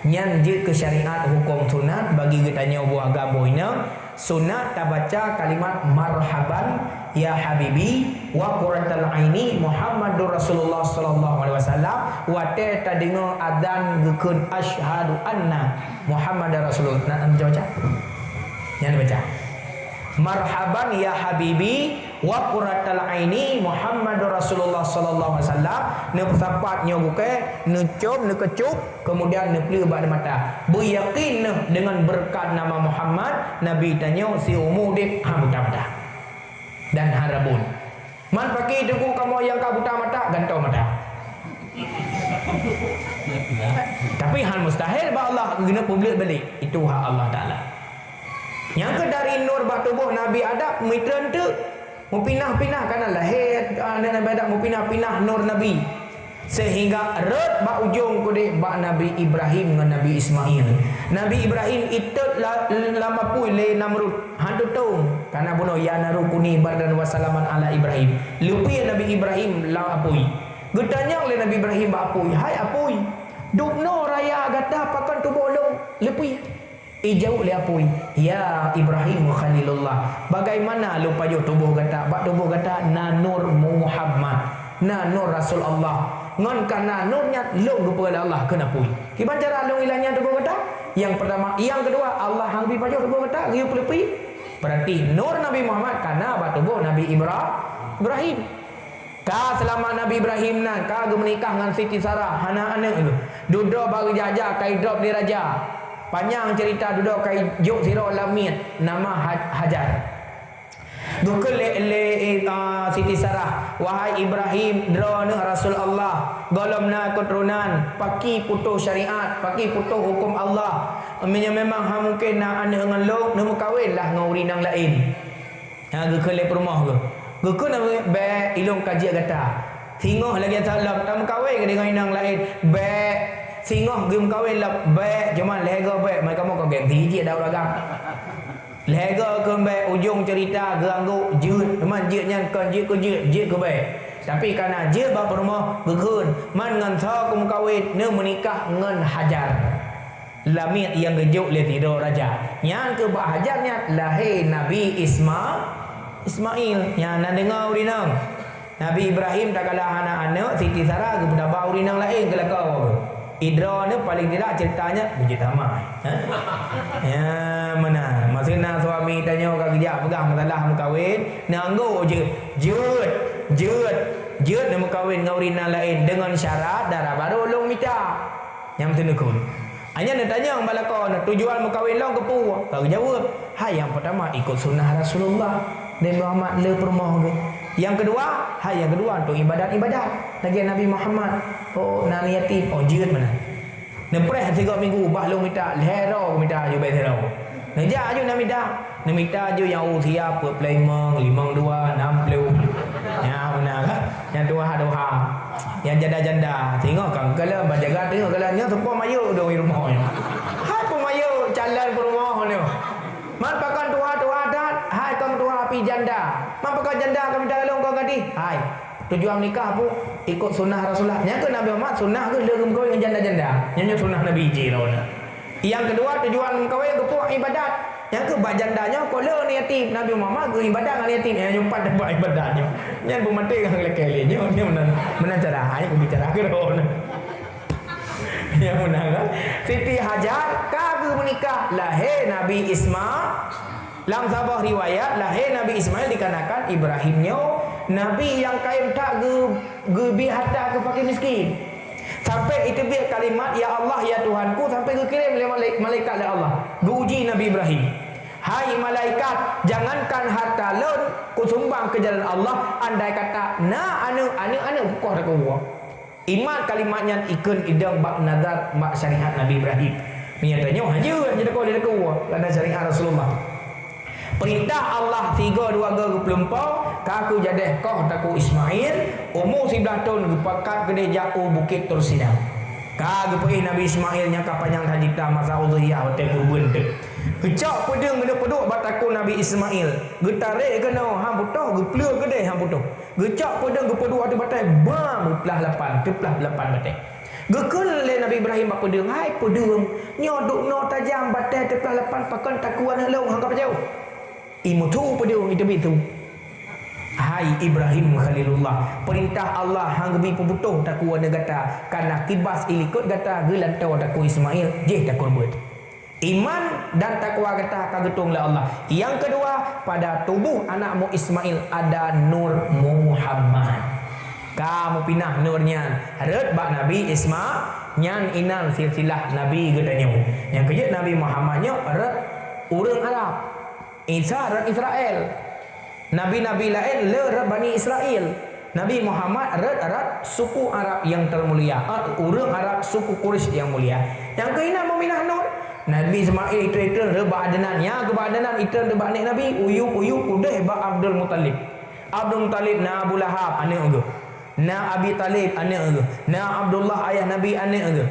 nyan je ke syariat hukum sunat bagi kita tanya buah gambo ina sunat ta baca kalimat marhaban ya habibi wa qurratul aini Muhammadur Rasulullah sallallahu alaihi wasallam wa ta dengar adzan gekeun asyhadu anna Muhammadar Rasulullah. Nak baca nyan baca marhaban ya habibi wa qurratul aini Muhammadur Rasulullah sallallahu alaihi wasallam. Ne persapat nyo buke ne cium ne kecup kemudian ne pleu bak mata beryakin dengan berkat nama Muhammad nabi tanya si umudip ha buta mata dan harabun man pakai deku kamu yang ka buta mata gantau mata tapi hal mustahil ba Allah guna publik balik itu hak Allah taala. Yang ke dari nur bak tubuh Nabi Adam mitran tu mupinah-pinah kana lahir Nabi Adam mupinah-pinah nur Nabi sehingga red bak ujung kude bak Nabi Ibrahim dengan Nabi Ismail. Nabi Ibrahim itu lama pui le Namrud hantu tung karena bunuh ya naru kuni bardan wasalaman ala Ibrahim. Lupi Nabi Ibrahim la apui. Getanya oleh Nabi Ibrahim bak apui. Hai apui. Dukno raya gata pakan tubuh long lepi. Ijau le apui. Ya Ibrahim Khalilullah. Bagaimana lupa jo tubuh gata? Bak tubuh gata na nur Muhammad. Na nur Rasul Allah. Ngon kana nurnya long kepada Allah kena pui. Kiban cara long ilahnya tubuh gata? Yang pertama, yang kedua Allah hangbi pajo tubuh gata riu lepi. Berarti nur Nabi Muhammad kana bak tubuh Nabi Ibrahim. Ka selama Nabi Ibrahim nan ka menikah dengan Siti Sarah anak anak itu. Duduk bagi jajah kai drop di raja. Panjang cerita duduk kai juk siro lamit nama Hajar. Dukul le Siti Sarah wahai Ibrahim drone Rasul Allah golomna keturunan paki putuh syariat paki putuh hukum Allah memang ha mungkin nak anak dengan lo nak kahwin lah dengan orang yang lain. Ha dukul le rumah ke dukul nak be ilung kaji kata singoh lagi salam tak kahwin dengan orang lain be singoh gem kahwin lah be cuma lega be mereka mau kau ganti je dah orang lega ke be ujung cerita ganggu jeut memang jeutnya kan jeut ke be tapi karena jeut bapa rumah gegeun man ngan tha kum kahwin ne menikah ngan Hajar lamit yang gejuk le tidur raja yang ke ba Hajarnya lahir Nabi Ismail yang nak dengar urinang Nabi Ibrahim tak kalah anak-anak Siti Sarah ke benda urinang lain ke lakau Idra ni paling tidak ceritanya puji tamai. Ya mana? Masa nak suami tanya orang kerja pegang masalah mau kahwin, nanggo je. Jeut nak kahwin dengan orang lain dengan syarat darah baru long minta. Yang tenukun. Hanya nak tanya balakon tujuan mau kahwin long ke pu. Kau jawab, "Hai yang pertama ikut sunnah Rasulullah dan Muhammad le permoh ke." Yang kedua, yang kedua untuk ibadat-ibadat. Lagi Nabi Muhammad. Oh, nak yatim. Oh, jeut mana? Nepres 3 minggu bah lu minta lehero minta aju bae lehero. Neja aju nak minta aju yang usia plemeng 52 60. Ya benar kan? Yang doha. Yang janda-janda tengok kan kalau menjaga tengok kalau nya tempo mayu dong di rumahnya. Hai pemayu jalan ke rumah ni. Man pakan doa dan hai kam doa pi janda. Man pakan janda kami dah long kau gadi. Hai tujuan nikah apa? Ikut sunnah Rasulullah. Yang ke Nabi Muhammad sunnah ke legum kau yang janda-janda. Yang sunnah Nabi je lah. Yang kedua tujuan kau yang ke ibadat. Yang ke bak jandanya kau le ni yatim. Nabi Muhammad ke ibadat dengan yatim. Yang jumpa dan buat ibadatnya. Yang bu mati dengan lekelinya. Ini mana cara hai aku bicara ke ron. Yang mana kan? Siti Hajar kagak menikah lahir Nabi Ismail. Dalam sebuah riwayat lahir Nabi Ismail dikarenakan Ibrahimnya Nabi yang kain tak gebi hatta ke fakir miskin. Sampai itu biar kalimat ya Allah ya Tuhanku sampai dikirim oleh malaikat oleh Allah. Diuji Nabi Ibrahim. Hai malaikat, jangankan harta lon ku sumbang ke jalan Allah andai kata anu bukoh dak uang. Iman kalimatnya ikun idam bak nazar bak syariat Nabi Ibrahim. Nyatanya hanya jadi kau dia uang ada syariat Rasulullah. Perintah Allah 3:24 kaku jadeh kau taku Ismail umur 11 tahun gepakat gede jauh bukit Tursidang. Kagu pergi Nabi Ismail yang kapanjang tajita masa udhiyah hotel kurban tu. Kecak pedang gede peduk bataku Nabi Ismail. Getarik kena hang putuh gepleur gede hang putuh. Gecak pedang gepeduk ada batai bam belah 8 batai. Gekun le Nabi Ibrahim apa dia? Hai pedung. Nyo duk no tajam batai tepat lepan pakan takuan helong hang apa jauh. Imutu pedung itu bitu. Hai Ibrahim Khalilullah, perintah Allah hang gebi pebutuh takuan negata karena kibas ilikut gata gelantau taku Ismail je takur buat. Iman dan takwa kata kagetunglah Allah. Yang kedua, pada tubuh anakmu Ismail ada nur Muhammad. Kamu pinah nurnya harat bak Nabi Ismail nyan inan silsilah Nabi gedanya. Yang kejut Nabi Muhammadnya harat urang Arab. Isa harat Israel. Nabi-nabi lain le harat Bani Israel. Nabi Muhammad harat suku Arab yang termulia. Urang Arab suku Quraisy yang mulia. Yang keenam meminah nur Nabi Ismail itu reba adenan ya ke adenan itu reba anak Nabi uyuk udah ba Abdul Muttalib. Abdul Muttalib na Abu Lahab anak ege. Na Abi Talib anak ege. Na Abdullah ayah Nabi anak ege.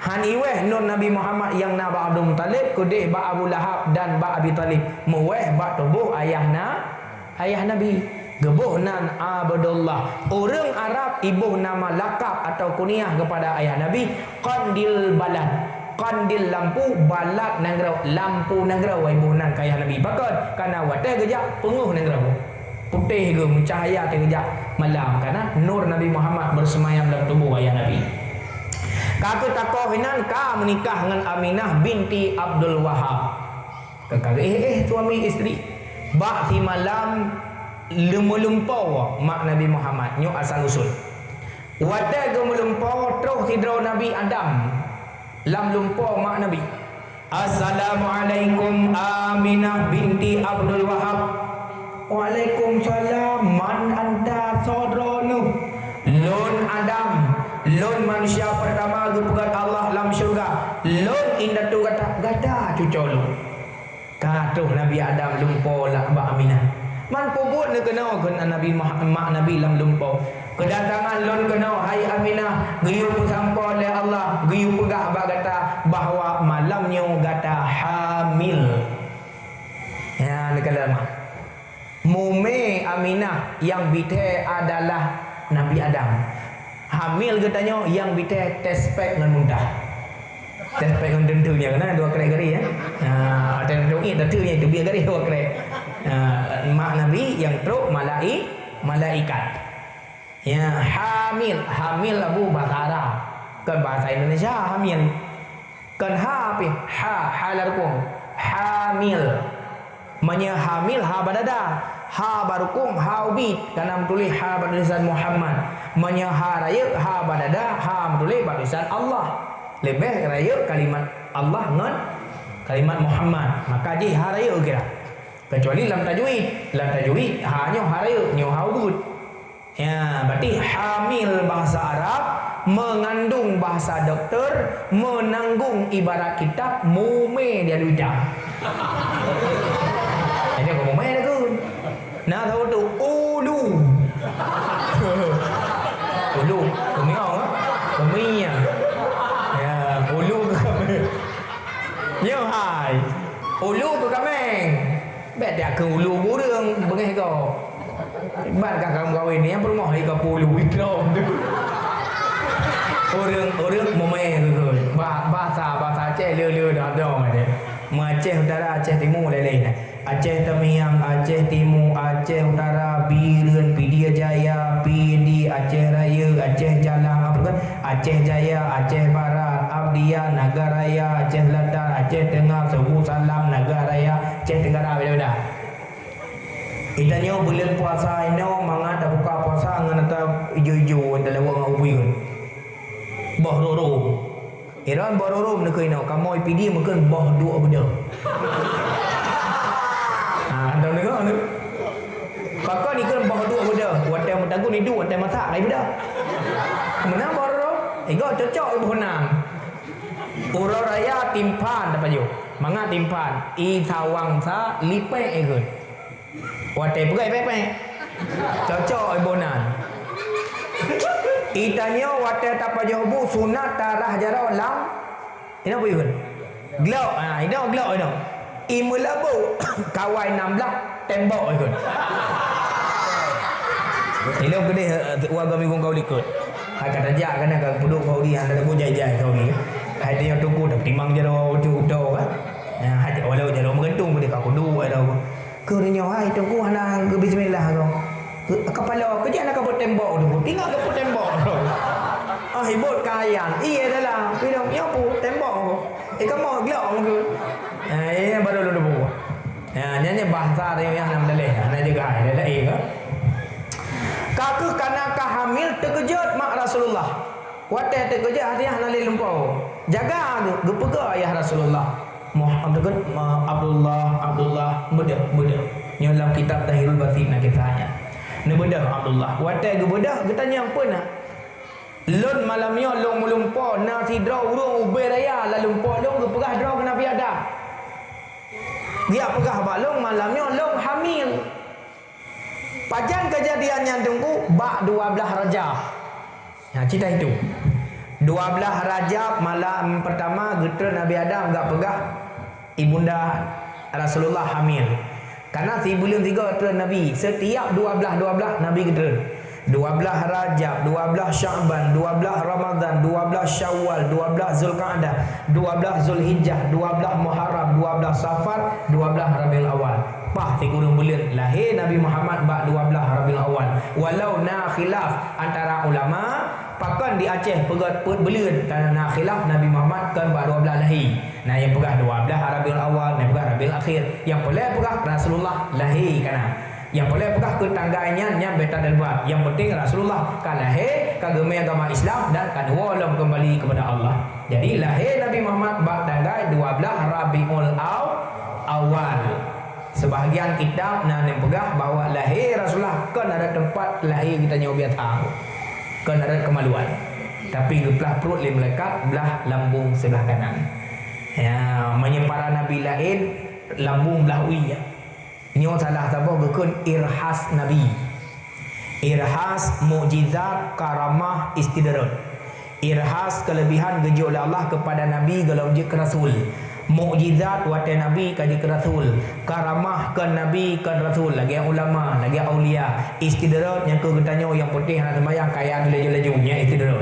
Han iweh nur Nabi Muhammad yang na ba Abdul Muttalib kudih ba Abu Lahab dan ba Abi Talib. Meweh ba tubuh ayah Nabi. Gebuh nan Abdullah. Orang Arab ibuh nama lakab atau kunyah kepada ayah Nabi Qandil Balad. Kandil lampu balat nangrau lampu nangrau ibu nan kaya Nabi bakal karena wateh gejak penguh nangrau putih ke cahaya teh gejak malam karena nur Nabi Muhammad bersemayam dalam tubuh ayah Nabi. Kakak takoh hinan ka menikah dengan Aminah binti Abdul Wahab. Kakak suami isteri bak si malam lemumpau mak Nabi Muhammad nyu asal usul. Wateh ke melumpau terus hidro Nabi Adam lam lumpur mak Nabi. Assalamualaikum Aminah binti Abdul Wahab. Waalaikumsalam. Man anta saudrono. Lon Adam, lon manusia pertama gupegat Allah lam syurga. Lon indah tu gata cucolo. Katuh Nabi Adam lumpur lah Mbak Aminah. Man pobut ne kena Nabi mak Nabi lam lumpur. Kedatangan lon kena hai Aminah geyu pesampa oleh Allah geyu pegah bak kata bahawa malamnya kata hamil. Ya nekala mah. Mume Aminah yang bite adalah Nabi Adam. Hamil katanya yang bite tespek dengan muntah. Tespek dengan tentunya kena dua kere-kere ya. Ada doi tentunya itu biar kere dua kere. Mak Nabi yang truk malaikat. Ya, hamil Abu bahasa Arab. Kan bahasa Indonesia hamil. Kan apa? Halarkum. Hamil. Manya hamil ha badada. Ha barukum ha ubid. Karena tulis ha bertulisan Muhammad. Manya ha raya ha badada ha tulis bertulisan Allah. Lebih raya kalimat Allah dengan kalimat Muhammad. Maka ji ha raya kira. Kecuali lam tajwid hanya ha raya nyu ha ubud. Ya, berarti hamil bahasa Arab, mengandung bahasa dokter, menanggung ibarat kitab, mume dia ludah. Ini kok mume ada tu. Nah tahu tu ulu. Ulu, kemiau ah. Kemiau. Ya, ulu ke kami. Yo hai. Ulu ke kami. Bet dia ke ulu burung bengih kau. Ban kakak kawin ni yang rumah ni kapulu withdraw tu. Orang memang tu. Bahasa Aceh le dah ada. Aceh Utara, Aceh Timur lain-lain. Aceh Tamiang, Aceh Timur, Aceh Utara, Biren, Pidia Jaya, Pidi, Aceh Raya, Aceh Jalang apa kan? Aceh Jaya, Aceh Barat, Abdian, Nagaraya, Aceh Selatan, Aceh Tengah, Sebu Salam, Nagaraya, Aceh Tenggara beda-beda. Itanya bulan puasa ini mangat dah buka puasa ngan ta ijo-ijo dalam wang ubui kan. Bahroro. Iran bahroro nak ino kamu IPD mungkin bah dua benda. Anda dengar ni. Kakak ni kan bah dua benda. Watai mutagun ni dua, watai masak lain benda. Mana bahroro? Ego cocok ibu honang. Uro raya timpan dapat jo. Mangat timpan. I sawang sa lipe ego. Watai pegai pepe. Cocok ibunan. Itanya watai tapajobu sunat tarah jarau lam. Ini apa ikut? Glow. Ini glow ini. Imulabu kawai 16 tembok ikut. Ini gede warga minggu kau ikut. kata aja kan agak puduk kau dia ada bujai-jai kau ni. Hai dia tunggu dah timang je dah udah kan. Ya hati walau je dah mengentung dia kau kudu dah. Ke dia hai tunggu hana bismillah kau. Kepala kerja nak kaput tembok tu. Tinggal kaput tembok tu. Hibut kayan. Iya dah lah. Bilang ya pu tembok. Kamu gelak ke? Ini baru dulu. Nyanyi bahasa dia yang nam dalih. Nak jaga ai dah ke? Kaku kanakah hamil terkejut mak Rasulullah. Wate terkejut hati hana le lumpau. Jaga gepega ya Rasulullah. Abdullah budak. Ni dalam kitab Tahirul Basit nak kisahnya. Ni budak Abdullah. Wate gebudak getanya apa nak? Lun malamnya long melumpa nasi draw urung ubay raya la lumpa long gepegah draw ke Nabi Adam. Dia pegah balong malamnya long hamil. Pajan kejadiannya tunggu bak 12 Rajab. Nah, cerita itu. 12 Rajab malam pertama geter Nabi Adam gak pegah ibunda Rasulullah hamil. Karena si bulan 3 geter Nabi. Setiap 12 Nabi geter. 12 Rajab, 12 Sya'ban, 12 Ramadan, 12 Syawal, 12 Zulqa'dah, 12 Zulhijjah, 12 Muharram, 12 Safar, 12 Rabiul Awal. Pah 3 bulan lahir Nabi Muhammad bak 12 Rabiul Awal. Walau na khilaf antara ulama, pakan di Aceh pegat belir kerana na khilaf Nabi Muhammad kan bak 12 lahir. Nah yang pegah 12 Rabiul Awal, yang pegah Rabiul Akhir, yang boleh pegah Rasulullah lahir kana. Yang boleh pegah ke tangganya yang beta dalbat. Yang penting Rasulullah kan lahir kageme agama Islam dan kedua lam kembali kepada Allah. Jadi lahir Nabi Muhammad bak tanggal 12 Rabiul Awal. Sebahagian kitab nan pegah bahawa lahir Rasulullah kan ada tempat lahir kita nyawa biasa. Kan ada kemaluan. Tapi belah perut le melekat belah lambung sebelah kanan. Ya, menyepara Nabi lain lambung belah uya. Ini salah tabah gekun irhas Nabi. Irhas mukjizat karamah istidrak. Irhas kelebihan geji oleh Allah kepada Nabi kalau je ke Rasul. Mukjizat wate Nabi kaji ke Rasul. Karamah ke Nabi ke Rasul. Lagi yang ulama, lagi yang aulia. Istidrak yang ke getanya yang putih nak sembahyang kaya laju-laju nya istidrak.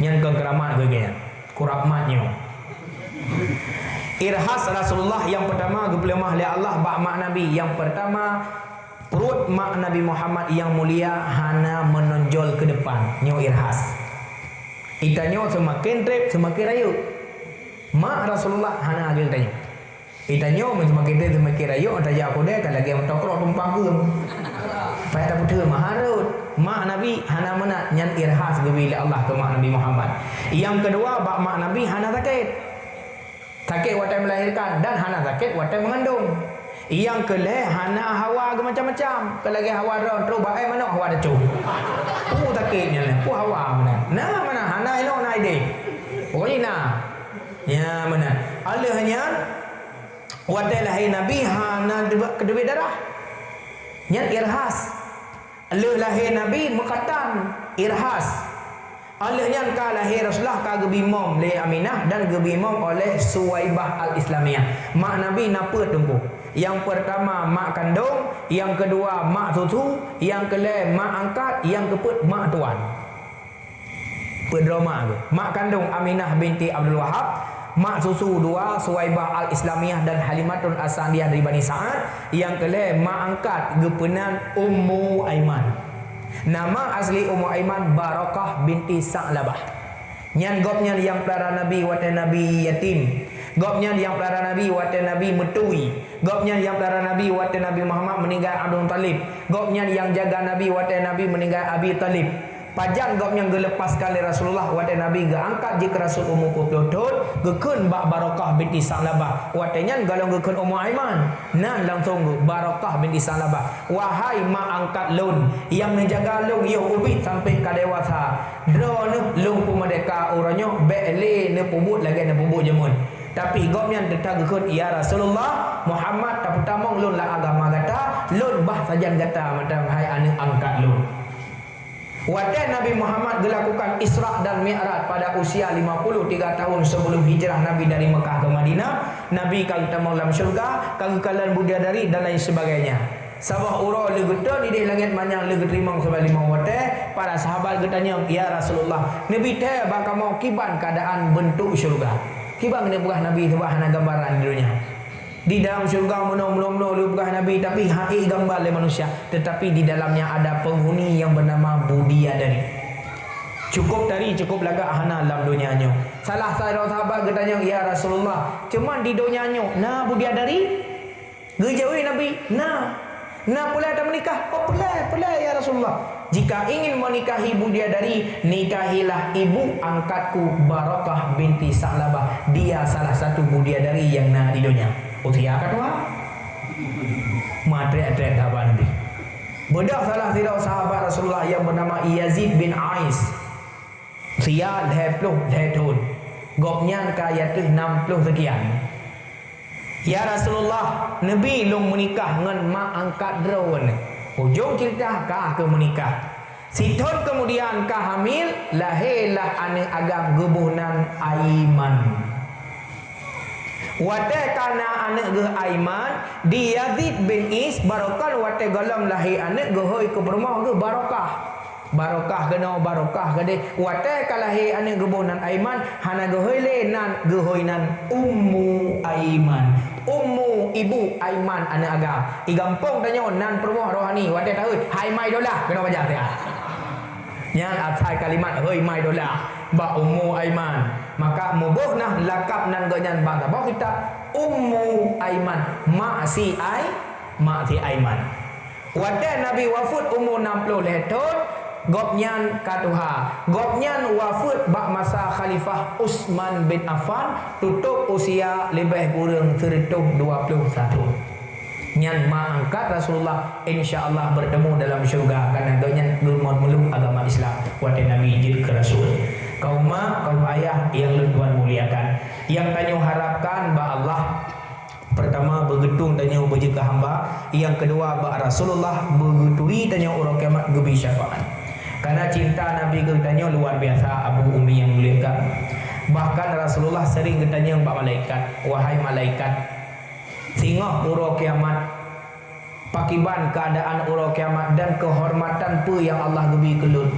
Yang ke keramat begini. Kurahmatnya. Irhas Rasulullah yang pertama gepelemah oleh Allah bak mak Nabi. Yang pertama perut mak Nabi Muhammad yang mulia hana menonjol ke depan. Nyo irhas. Itanyo semakin trip semakin rayu. Mak Rasulullah hana agil tanyo. Itanyo semakin trip semakin rayu ataja aku deh kalau lagi tokrok tumpang ke. Pai tak putus maharut. Mak Nabi hana menat nyan irhas gebila Allah ke mak Nabi Muhammad. Yang kedua bak mak Nabi hana sakit. Sakit waktu melahirkan dan hana sakit waktu mengandung. Yang kelih hana hawa ke macam-macam. Kalau lagi hawa ron terus baik mana hawa dah cu. Sakitnya lah. Hawa mana? Nah mana hana elok nak ide. Pokoknya nah. Ya mana? Alahnya waktu lahir Nabi hana kedua darah. Yang irhas. Alah lahir Nabi mekatan irhas. Alahnya ka lahir Rasulullah ka gebimom le Aminah dan gebimom oleh Suwaibah Al-Islamiyah. Mak Nabi napa tunggu? Yang pertama mak kandung, yang kedua mak susu, yang kelima mak angkat, yang keempat mak tuan. Pedrama tu. Mak kandung Aminah binti Abdul Wahab, mak susu dua Suwaibah Al-Islamiyah dan Halimatun As-Sa'diyah dari Bani Sa'ad, yang kelima mak angkat gepenan Ummu Aiman. Nama asli Ummu Aiman Barakah binti Sa'labah. Nyan gopnya yang pelara Nabi wate Nabi yatim. Gopnya yang pelara Nabi wate Nabi metui. Gopnya yang pelara Nabi wate Nabi Muhammad meninggal Abdul Talib. Gopnya yang jaga Nabi wate Nabi meninggal Abi Talib. Pajan gopnya gelepas kali Rasulullah wate Nabi ga angkat jika Rasul umur pelutut gekun bak Barakah binti Sa'labah watenya galong gekun Ummu Aiman nan langsung Barakah binti Sa'labah. Wahai mak angkat lun yang menjaga lun ya ubit sampai ke dewasa dro ne lun pemerdeka uranyo bele ne pubut lagi ne pubut jemun. Tapi gopnya tetap gekun ya Rasulullah Muhammad tak pertama lun lah agama gata lun bah sajan gata macam hai ane angkat lun. Waktu Nabi Muhammad dilakukan Isra dan Mi'raj pada usia 53 tahun sebelum hijrah Nabi dari Mekah ke Madinah. Nabi kagak mau dalam syurga, kagak kalian bidadari dan lain sebagainya. Sabah ura le geta di langit manyang le gerimang sebab lima wate. Para sahabat getanya, ya Rasulullah, Nabi teh bakal mau kiban keadaan bentuk syurga. Kiban ni bukan Nabi sebab hana gambaran di dunia. Di dalam syurga mula-mula lu bukan Nabi tapi hai gambar le manusia. Tetapi di dalamnya ada penghuni yang bernama Budiadari. Cukup lagak hana dalam dunianya. Salah seorang sahabat getanya, ya Rasulullah, cuman di dunianya nah Budiadari gejawi Nabi nah boleh ada menikah. Oh boleh ya Rasulullah. Jika ingin menikahi Budiadari, nikahilah ibu angkatku Barakah binti Sa'labah. Dia salah satu Budiadari yang nah di dunia. Usia kedua matrik-matrik sahabat Nabi. Bedah salah satu sahabat Rasulullah yang bernama Yazid bin Ais. Sia 20 tahun. Gopnya kaya tu 60 sekian. Ya Rasulullah, Nabi long menikah dengan mak angkat drawn. Hujung cerita kah ke menikah. Sithon kemudian kah hamil, lahirlah anak agam gebunan Aiman. Wate kana anak ge Aiman, di Yazid bin Is Barakah wate galam lahir anak ge hoi ke bermah ge Barakah. Barakah kena Barakah gede. Wate kalahir anak gebunan Aiman, hana ge hoi le nan ge hoi nan Ummu Aiman. Ummu ibu Aiman anak agam. I gampong tanya nan permoh rohani. Wate tahu hai mai dolah kena baca dia. Yang asal kalimat hoi mai dolah ba Ummu Aiman. Maka mubuh nah lakap nan ganyan bangga. Bawa kita Ummu Aiman, mak si Aiman. Wate Nabi wafat umur 60 tahun. Gopnyan katuha. Gopnyan wafat bak masa Khalifah Utsman bin Affan, tutup usia lebih kurang 21. Nyan ma angkat Rasulullah insyaallah bertemu dalam syurga karena donyan gurmon meluk agama Islam. Wate Nabi jid ke Rasul. Kaum ayah yang Tuhan muliakan. Yang tanya harapkan ba Allah, pertama begetung tanya beje ke hamba, yang kedua ba Rasulullah begetui tanya orang kiamat gebi syafaat. Karena cinta Nabi ke tanya luar biasa Abu Ummi yang muliakan. Bahkan Rasulullah sering ketanya mbak malaikat, wahai malaikat, singah ura kiamat, pakiban keadaan ura kiamat dan kehormatan pu yang Allah gebi kelut.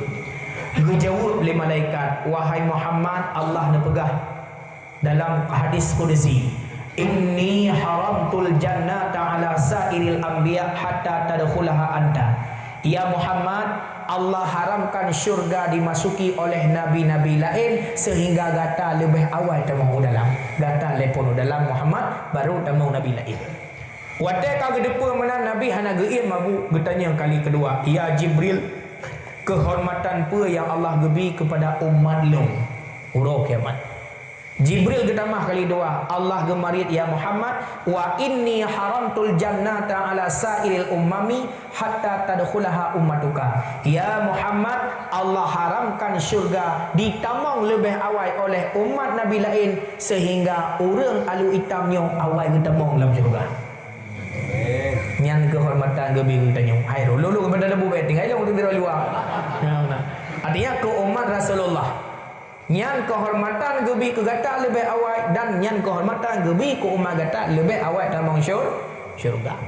Dijawab oleh malaikat, wahai Muhammad, Allah nepegah dalam hadis qudsi, inni haramtul jannata ala sairil anbiya hatta tadkhulaha anta. Ya Muhammad, Allah haramkan syurga dimasuki oleh nabi-nabi lain sehingga gata lebih awal tamu dalam. Gata lepon dalam Muhammad baru tamu nabi lain. Wate ka gedepa mana nabi hana geim mabu getanya yang kali kedua. Ya Jibril, kehormatan apa yang Allah gebi kepada umat long uro kiamat. Jibril getamah kali dua, Allah gemarit ya Muhammad, wa inni haramtul jannata ala sairil ummami hatta tadkhulaha ummatuka. Ya Muhammad, Allah haramkan syurga ditamang lebih awal oleh umat nabi lain sehingga orang alu hitamnya awal getamang dalam syurga. Nyan kehormatan gebi tanya, hai lulu kepada lebu beting, hai long tu luar. Artinya ke umat Rasulullah. Nyan kehormatan gebi ke gata lebih awal dan nyan kehormatan gebi ke umat gata lebih awal dalam syurga.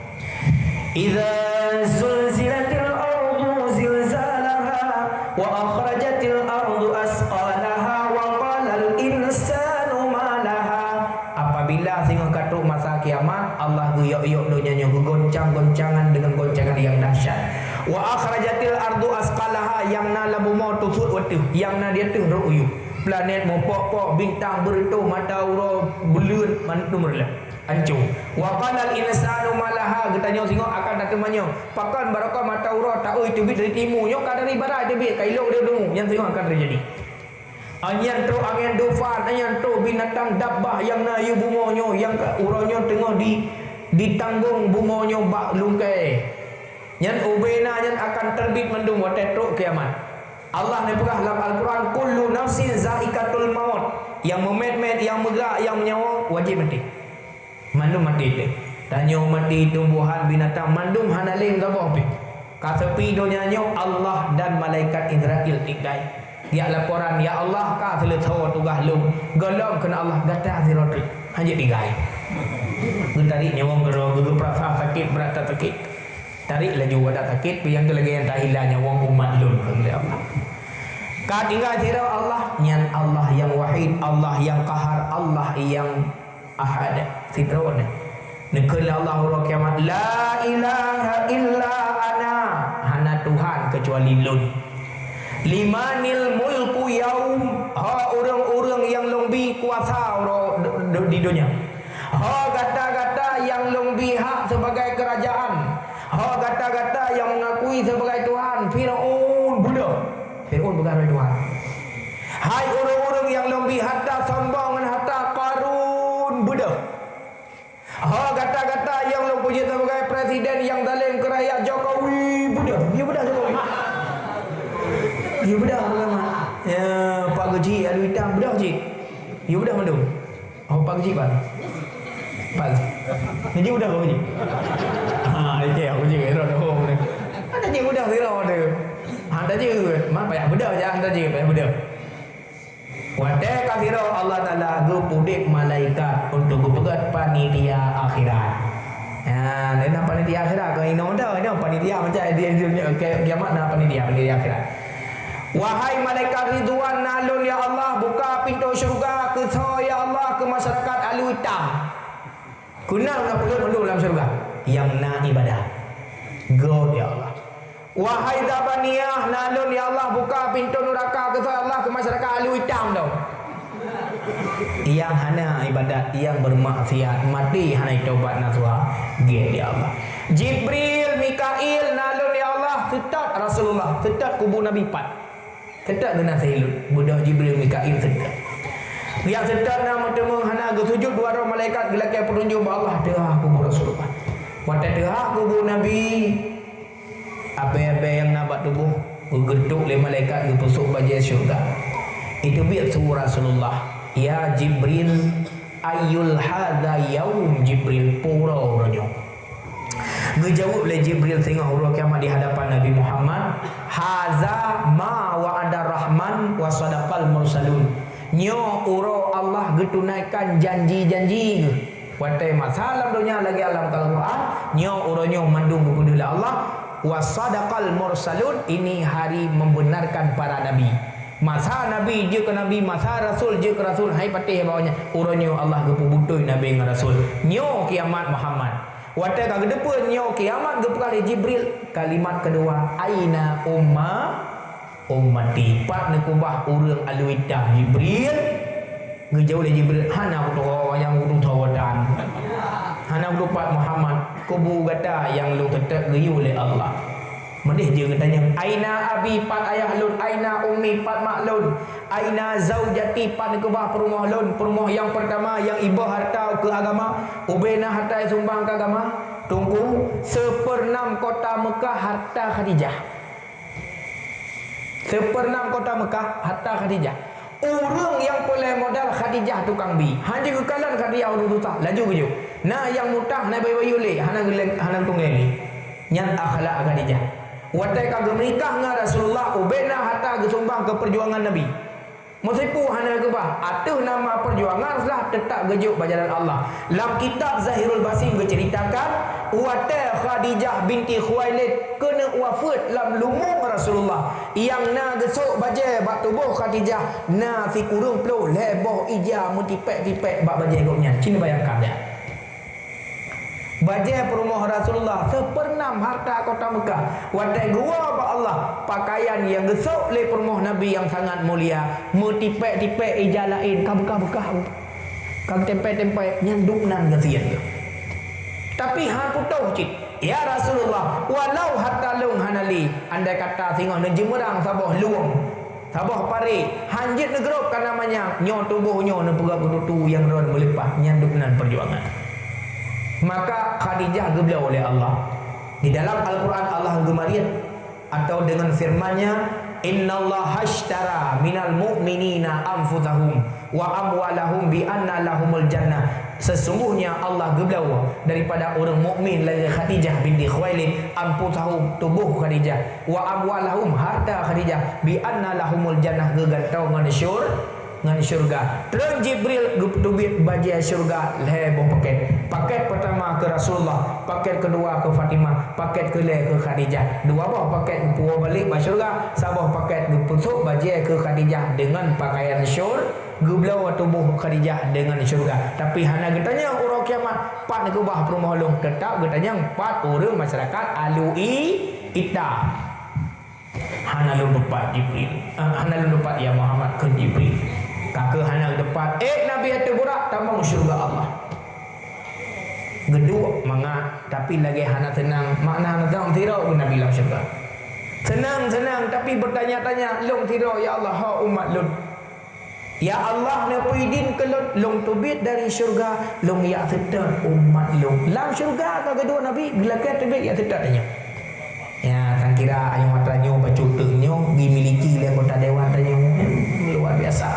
Idza zulzilatil ardu zilzalaha wa akhrajatil ardu asqalaha wa qalal insanu ma laha. Apabila sehingga katuk masa kiamat, Allah guyok-yok dunia goncang-goncangan dengan goncangan yang dahsyat. Wa akhrajatil ardu asqalaha, yang na labu mau tusut watu, yang na dia tu ru'yu. Planet mau pok-pok, bintang bertu, mata ura belut, mantu merlep hancur. Wa qalal insanu malaha, getanya singok akan datamanya pakan barakah mata ura tak oi tebit dari timur nyok dari barat tebit kailok dia dulu yang singok akan terjadi. Anyan tu angin dufan, anyan tu binatang dabbah yang na yu bungonyo yang uronyo tengah ditanggung bungonyo bak lungkai. Yang ubena yang akan terbit mendung watetruk kiamat. Allah ni pegah dalam Al-Quran, kullu nafsin zaikatul maut. Yang memet-met, yang megak, yang menyawa wajib mati. Mandum mati tu. Tanya mati tumbuhan binatang mandum hanalim gabah pi. Kasepi donyanya Allah dan malaikat Israel tinggai. Dia laporan, ya Allah ka selesai tugas lu. Golong kena Allah gata sirotri. Hanya tinggai. Gentari nyawa gero perasa sakit berat sakit. Tarik laju wadah sakit, yang tu lagi yang tak hilangnya wong umat lun oleh Allah. Ka tinggal tira Allah, nyan Allah yang wahid, Allah yang qahar, Allah yang ahad. Sidron. Nekul Allah ro kiamat, la ilaha illa ana. Hana Tuhan kecuali lun. Limanil mulku yaum, ha orang-orang yang lebih kuasa di dunia. Ha kata-kata yang lebih hak sebagai kerajaan. Ha kata-kata yang mengakui sebagai Tuhan. Firaun budak. Firaun bukan Tuhan. Hai orang-orang yang lebih harta sombong dan harta, Qarun budak. Ha kata-kata yang lu puji sebagai presiden yang zalim ke rakyat, Jokowi budak. Dia budak Jokowi. Dia budak apa? Ya Pak Gaji Alu Hitam budak cik. Dia budak mana? Oh Pak Gaji Pak. Pak. Gaji budak Pak Gaji. Okey, aku je error dah home ni. Ada je budak zero ada. Ada je, mak payah budak je, ada je payah budak. Wate kafiro Allah Taala gupudik malaikat untuk gupegat panitia akhirat. Ya, ni nak panitia akhirat kau ino dah, ni panitia macam dia kiamat nak panitia akhirat. Wahai malaikat Ridwan nalun ya Allah, buka pintu syurga ke ya Allah ke masyarakat Alu Hitam. Kunal nak peluk dalam syurga yang nak ibadah. God ya Allah. Wahai Zabaniyah nalun ya Allah, buka pintu neraka ke Allah ke masyarakat Alu Hitam tau. Yang hana ibadat, yang bermaksiat, mati hana taubat nasuha. Gid ya Allah. Jibril, Mikail nalun ya Allah, setat Rasulullah, setat kubur Nabi Pat. Setat kena sahilut. Budak Jibril, Mikail setat. Yang setat nama temu hana sujud dua orang malaikat gelakai penunjuk Allah dah kubur Rasulullah. Waktu dah kubur Nabi, apa-apa yang nampak tubuh geduk oleh malaikat gepusuk baju syurga. Itu biar suruh Rasulullah, ya Jibril, ayul hadha yaum Jibril pura orangnya. Gejawab oleh Jibril tengok urut kiamat di hadapan Nabi Muhammad, haza ma wa'ada rahman wa sadaqal mursalun. Nyo uro Allah getunaikan janji-janji ke. Watai masalah dunia lagi alam Al-Quran, nyo uronyo mandung kepada Allah. Wasadaqal mursalun, ini hari membenarkan para nabi. Masa nabi je ke nabi, masa rasul je ke rasul. Hai patih bawahnya uronyo Allah gepu butoi nabi dengan rasul. Nyo kiamat Muhammad. Watai ka kedepan nyo kiamat gepu kali Jibril. Kalimat kedua, aina ummati. Pat nekubah urang Alu Hitam Jibril. Ngejauh oleh Jibril, hana aku tahu yang urung tawadan. Hana aku pat Muhammad kubu kata yang lu tetap geyu oleh Allah. Mendih je katanya, aina abi pat ayah lun, aina ummi pat mak lun, aina zaujati pat nekubah perumah lun. Perumah yang pertama yang ibu harta ke agama, ubena harta sumbang ke agama. Tunggu 1/6 kota Mekah harta Khadijah. 1/6 kota Mekah harta Khadijah. Orang yang boleh modal Khadijah tukang bi. Hanya kekalan Khadijah orang susah. Laju keju. Nah yang mutah na bayi-bayi le, hana tunggal ni. Nyat akhlak Khadijah. Watai kagak menikah dengan Rasulullah, ubena harta gesumbang ke perjuangan Nabi. Mesipu hana kebah, atuh nama perjuangan lah tetap gejuk bajaran Allah. Dalam kitab Zahirul Basim berceritakan, watai Khadijah binti Khuwailid kena wafat dalam lumung Rasulullah. Yang na gesuk baje bak tubuh Khadijah, na fi kurung pelu leboh ija mutipek-tipek bak baje goknya. Cina bayangkan dia. Baje perumah Rasulullah 1/6 harta kota Mekah. Watai gua ba Allah, pakaian yang gesuk le perumah Nabi yang sangat mulia, mutipek-tipek ija lain kabukah-bukah. Kang tempe-tempe nyanduk nan gasian tu. Tapi hang putau cik, ya Rasulullah, walau hatta lung hanali, andai kata singah nejemerang sabah luang, sabah pare, hanjit negerok kan namanya, nyo tubuh nyo nepegak kutu yang ron melepah nyanduk nan perjuangan. Maka Khadijah geblau oleh Allah. Di dalam Al-Quran Allah gemarian atau dengan firman-Nya, innallaha ashtara minal mu'minina anfusahum wa amwalahum bi anna lahumul jannah. Sesungguhnya Allah geblau daripada orang mukmin dari Khadijah binti Khuwailid, anfusahum tubuh Khadijah, wa amwalahum harta Khadijah, bi anna lahumul jannah gegantau dengan ngan syurga. Terus Jibril tubit bagi syurga leboh paket. Paket pertama ke Rasulullah, paket kedua ke Fatimah, paket ke Khadijah. Dua boh paket puas balik ba syurga, sabah paket pusuk bagi ke Khadijah dengan pakaian gublau tubuh Khadijah dengan syurga. Tapi hana getanya urang kiamat pat ke bah perumah long tetap getanya empat orang masyarakat alui ita. Hana lu dapat Jibril. Hana lu dapat ya Muhammad ke Jibril. Kakak hana dapat Nabi atu burak tamang syurga Allah. Geduk mangat tapi lagi hana tenang. Makna hana tenang tirau ke Nabi lam syurga. Senang tapi bertanya-tanya long tirau ya Allah ha umat Lut. Ya Allah nepidin ke Lut long tubit dari syurga long ya sedar umat Lut. Lam syurga ka kedua Nabi gelakat tubit ya sedar tanya. Ya, tak kira ayam matranyo bacutenyo dimiliki oleh anggota dewan tanyo. Luar biasa.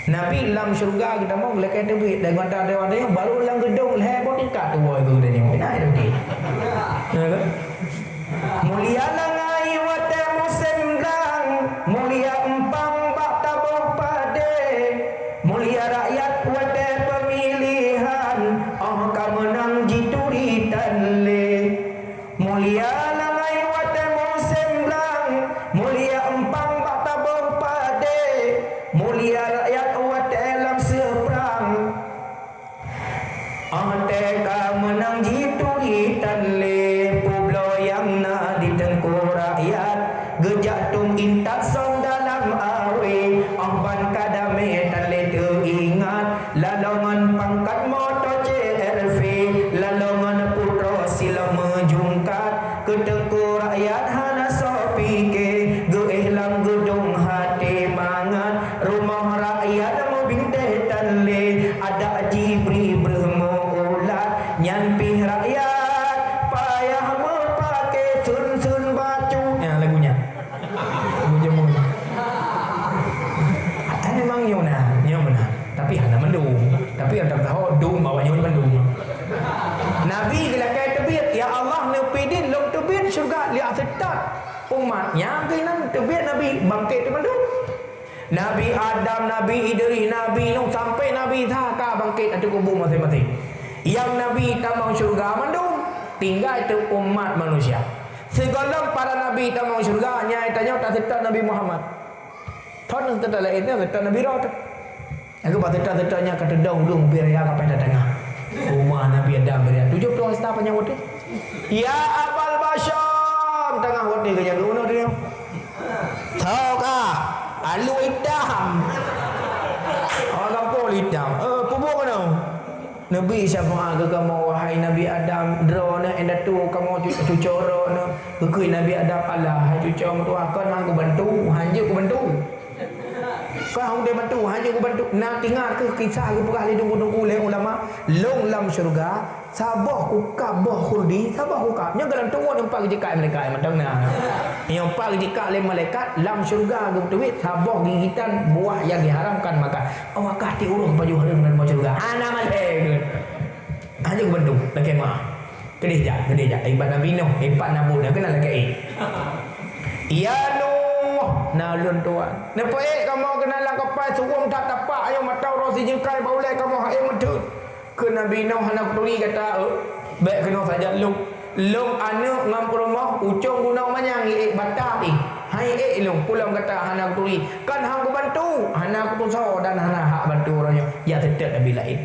Nabi lam syurga kita mau lekat duit dan anggota dewan tanyo baru lang gedung hebot ikat tu boy tu tanyo. Nah, itu. Ya kan? Mulia langai wate musim lang, mulia empang bak tabuh pade, mulia rakyat wate pemilihan, oh ka menang jituri tanle. Mulia bangkit tu Nabi Adam, Nabi Idris, Nabi Nuh sampai Nabi Isa bangkit dari kubur masing-masing. Yang Nabi tamang syurga mandung tinggal itu umat manusia. Segala para Nabi tamang syurga nya tanya tak serta Nabi Muhammad. Thon serta lainnya serta Nabi Rod. Aku serta-sertanya kata dong biar ya kapan datang. Rumah Nabi Adam berian 70 hasta panjang waktu. Ya Abul Bashar tengah waktu kerja guna dia. Tahu kah? Alu hitam. Orang pol hitam. Pupuk kau tahu? Nabi siapa ke kamu wahai Nabi Adam drone enda tu kamu cucoro no. Kekui Nabi Adam Allah hai cucoro tu akan aku bantu, hanya aku bantu. Kau dia bantu, hanya aku bantu. Nak dengar ke kisah ke perah lidung oleh ulama long lam syurga sabah ukab boh khuldi sabah ukab nya dalam turun empat kejikat malaikat macam mana yang empat kejikat oleh malaikat lam syurga duit sabah gigitan buah yang diharamkan makan awak kati urung baju hari dengan baju syurga ana malaikat hanya bantu lagi mah gede ja ibadah Nabi Nuh empat nabu dah kenal lagi ya Nuh nalun tuan napa kamu kenalan kapai suwung tak tapak ayo matau rosi jengkai baulai kamu hai medut ke Nabi Nuh anak tuli kata baik kena saja long anak ngam rumah ucung gunau manyang batak ni hai long pulang kata anak tuli kan hang bantu anak tu so dan anak hak bantu orangnya ya tetap Nabi lain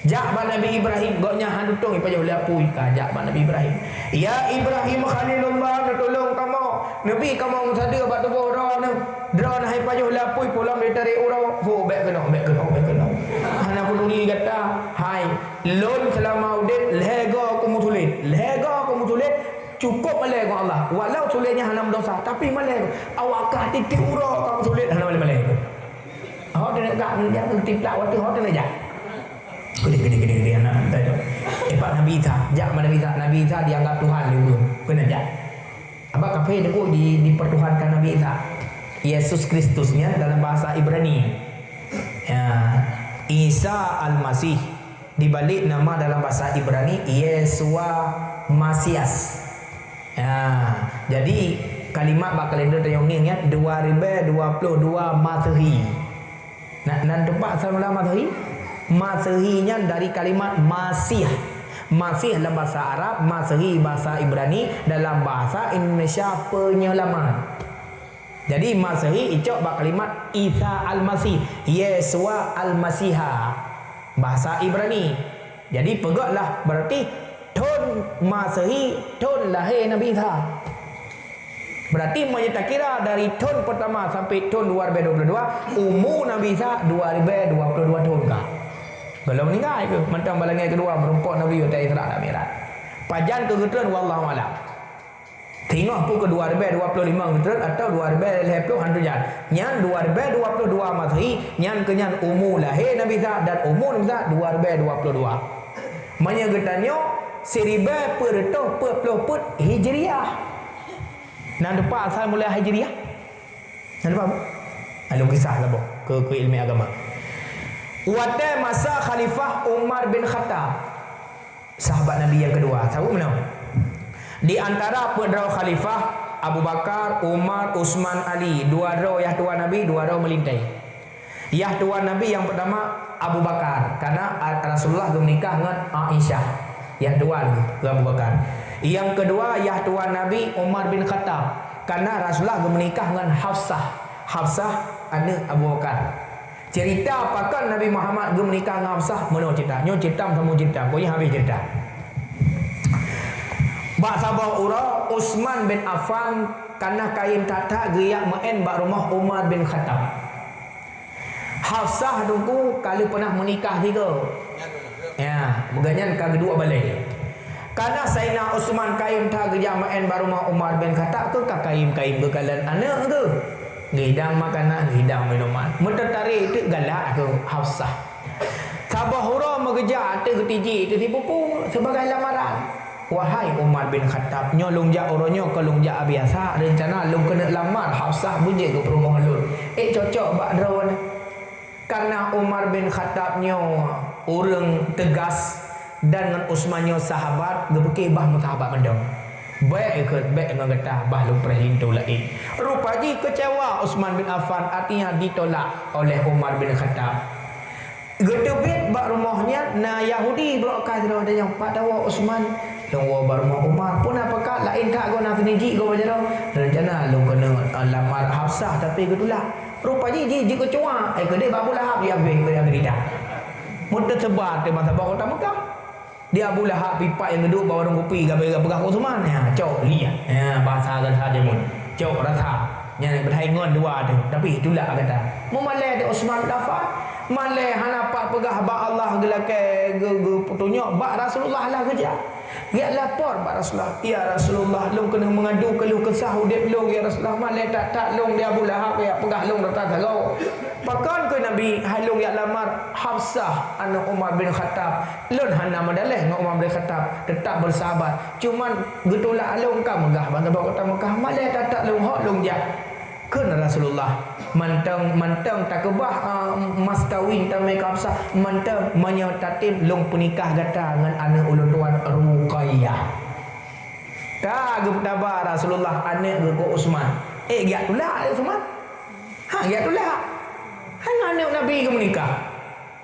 jak ba Nabi Ibrahim goknya han tutung ipa jauh lapui kajak ba Nabi Ibrahim ya Ibrahim Khalilullah tolong kamu Nabi kamu sadar ba tu orang drone hai pa jauh lapui pulang dari urang ho baik kena anak peduli kata hai lon selama udit lega kamu tulis cukup malai dengan Allah walau tulisnya hana berdosa tapi malai awak kah titik urang kamu tulis hana malai awak dia nak dia tiplak waktu awak dia nak gede anak tu Pak Nabi Isa jak Nabi Isa dianggap Tuhan dulu benar jak apa kafe deku dipertuhankan Nabi Isa Yesus Kristusnya dalam bahasa Ibrani ya Isa Al-Masih dibalik nama dalam bahasa Ibrani Yesua Masias. Ya, jadi kalimat bak kalender yang ni ya 2022 Masehi. Nan tempat asal mula Masehi? Masehinya dari kalimat Masih. Masih dalam bahasa Arab, Masehi bahasa Ibrani, dalam bahasa Indonesia penyelamat. Jadi Masehi icok bak kalimat Isa al-Masih, Yeswa al-Masiha, bahasa Ibrani. Jadi pegaklah berarti tahun Masehi, tahun lahir Nabi Isa. Berarti kita kira dari tahun pertama sampai tahun 2022, umur Nabi Isa 2022 tahun kah? Belum meninggal ke? Mentang balangan kedua merumpuk Nabi Yuta Isra dan Mi'raj. Pajan kegeteran wallahu a'lam. Tengok pun ke 2025 kegeteran atau 2020 hantu jan. Nyan 2022 Masehi, nyan kenyan umur lahir Nabi Isa dan umur Nabi Isa 2022. Menyegetannya 1440 Hijriah. Nan depan asal mula Hijriah. Nan depan apa? Alung kisah lah ke ilmu agama. Pada masa Khalifah Umar bin Khattab, sahabat Nabi yang kedua, tahu mana? Di antara perdana Khalifah Abu Bakar, Umar, Utsman, Ali, dua roh yang tua Nabi, dua roh melintai. Yang tua Nabi yang pertama Abu Bakar, karena Rasulullah menikah dengan Aisyah. Yang tua Abu Bakar. Yang kedua yang tua Nabi Umar bin Khattab, karena Rasulullah menikah dengan Hafsah. Hafsah anak Abu Bakar. Cerita apakah Nabi Muhammad menikah dengan Hafsah? Mana cerita? Nyo cerita kamu cerita. Pokoknya habis cerita. Bak sabar ura Utsman bin Affan karena kain tata geyak main bak rumah Umar bin Khattab. Hafsah dulu kali pernah menikah juga. Ya, beganyan ka kedua balik. Karena Sayyidina Utsman kain tata geyak main bak rumah Umar bin Khattab tu ka kain-kain bekalan anak tu. Hidang makanan, hidang minuman. Tertarik itu galak tu Hafsah. Sabah hura mengejar tu ketiji tu tipu pun sebagai lamaran. Wahai Umar bin Khattab, nyo lungjak oronyo ke lungjak biasa, rencana lung kena lamar Hafsah bunyi ke perumahan lun. Cocok bak drone. Karena Umar bin Khattab nyo orang tegas dan dengan Utsman nyo sahabat, gepeke bah sahabat mendong. Baik ikut baik dengan getah bah lung perlintu lain. Rupanya kecewa Utsman bin Affan, artinya ditolak oleh Umar bin Khattab. Gedebit bak rumahnya na Yahudi berokat ada yang pak tawa Utsman lung bar rumah Umar pun apakah lain tak guna seniji go bajaro rencana lung kena lamar Hafsah tapi gitulah. Rupanya ji kecewa kede Abu Lahab dia habis dia gerida. Mudah sebar di masa kota Mekah. Dia Abu Lahab pipa yang geduk bawa warung kopi gabe pegang Utsman ya cok lihat ya bahasa kan saja mun cok rasa yang berhaingon dua tu tapi itulah kata mu malai di Utsman dapat malai hanapak pegah ba Allah gelake putunya ba Rasulullah lah kerja dia lapor ba Rasulullah ya Rasulullah lung kena mengadu keluh kesah udip lung ya Rasulullah malai tak lung dia Abu Lahab ya pegah lung datang garau pakan ke Nabi halung ya lamar Hafsah anak Umar bin Khattab lun hana madaleh dengan Umar bin Khattab tetap bersahabat cuman getulak alung ka megah bangsa kota Mekah malai tak lung hok lung ja kena Rasulullah mantang takbah mas kawin tamai Hafsah mantang menyatatim lung penikah gata dengan anak ulun tuan Ruqayyah ka gebtaba Rasulullah anak ke Utsman ya tulah Utsman ya tulah hanya anak Nabi ke menikah.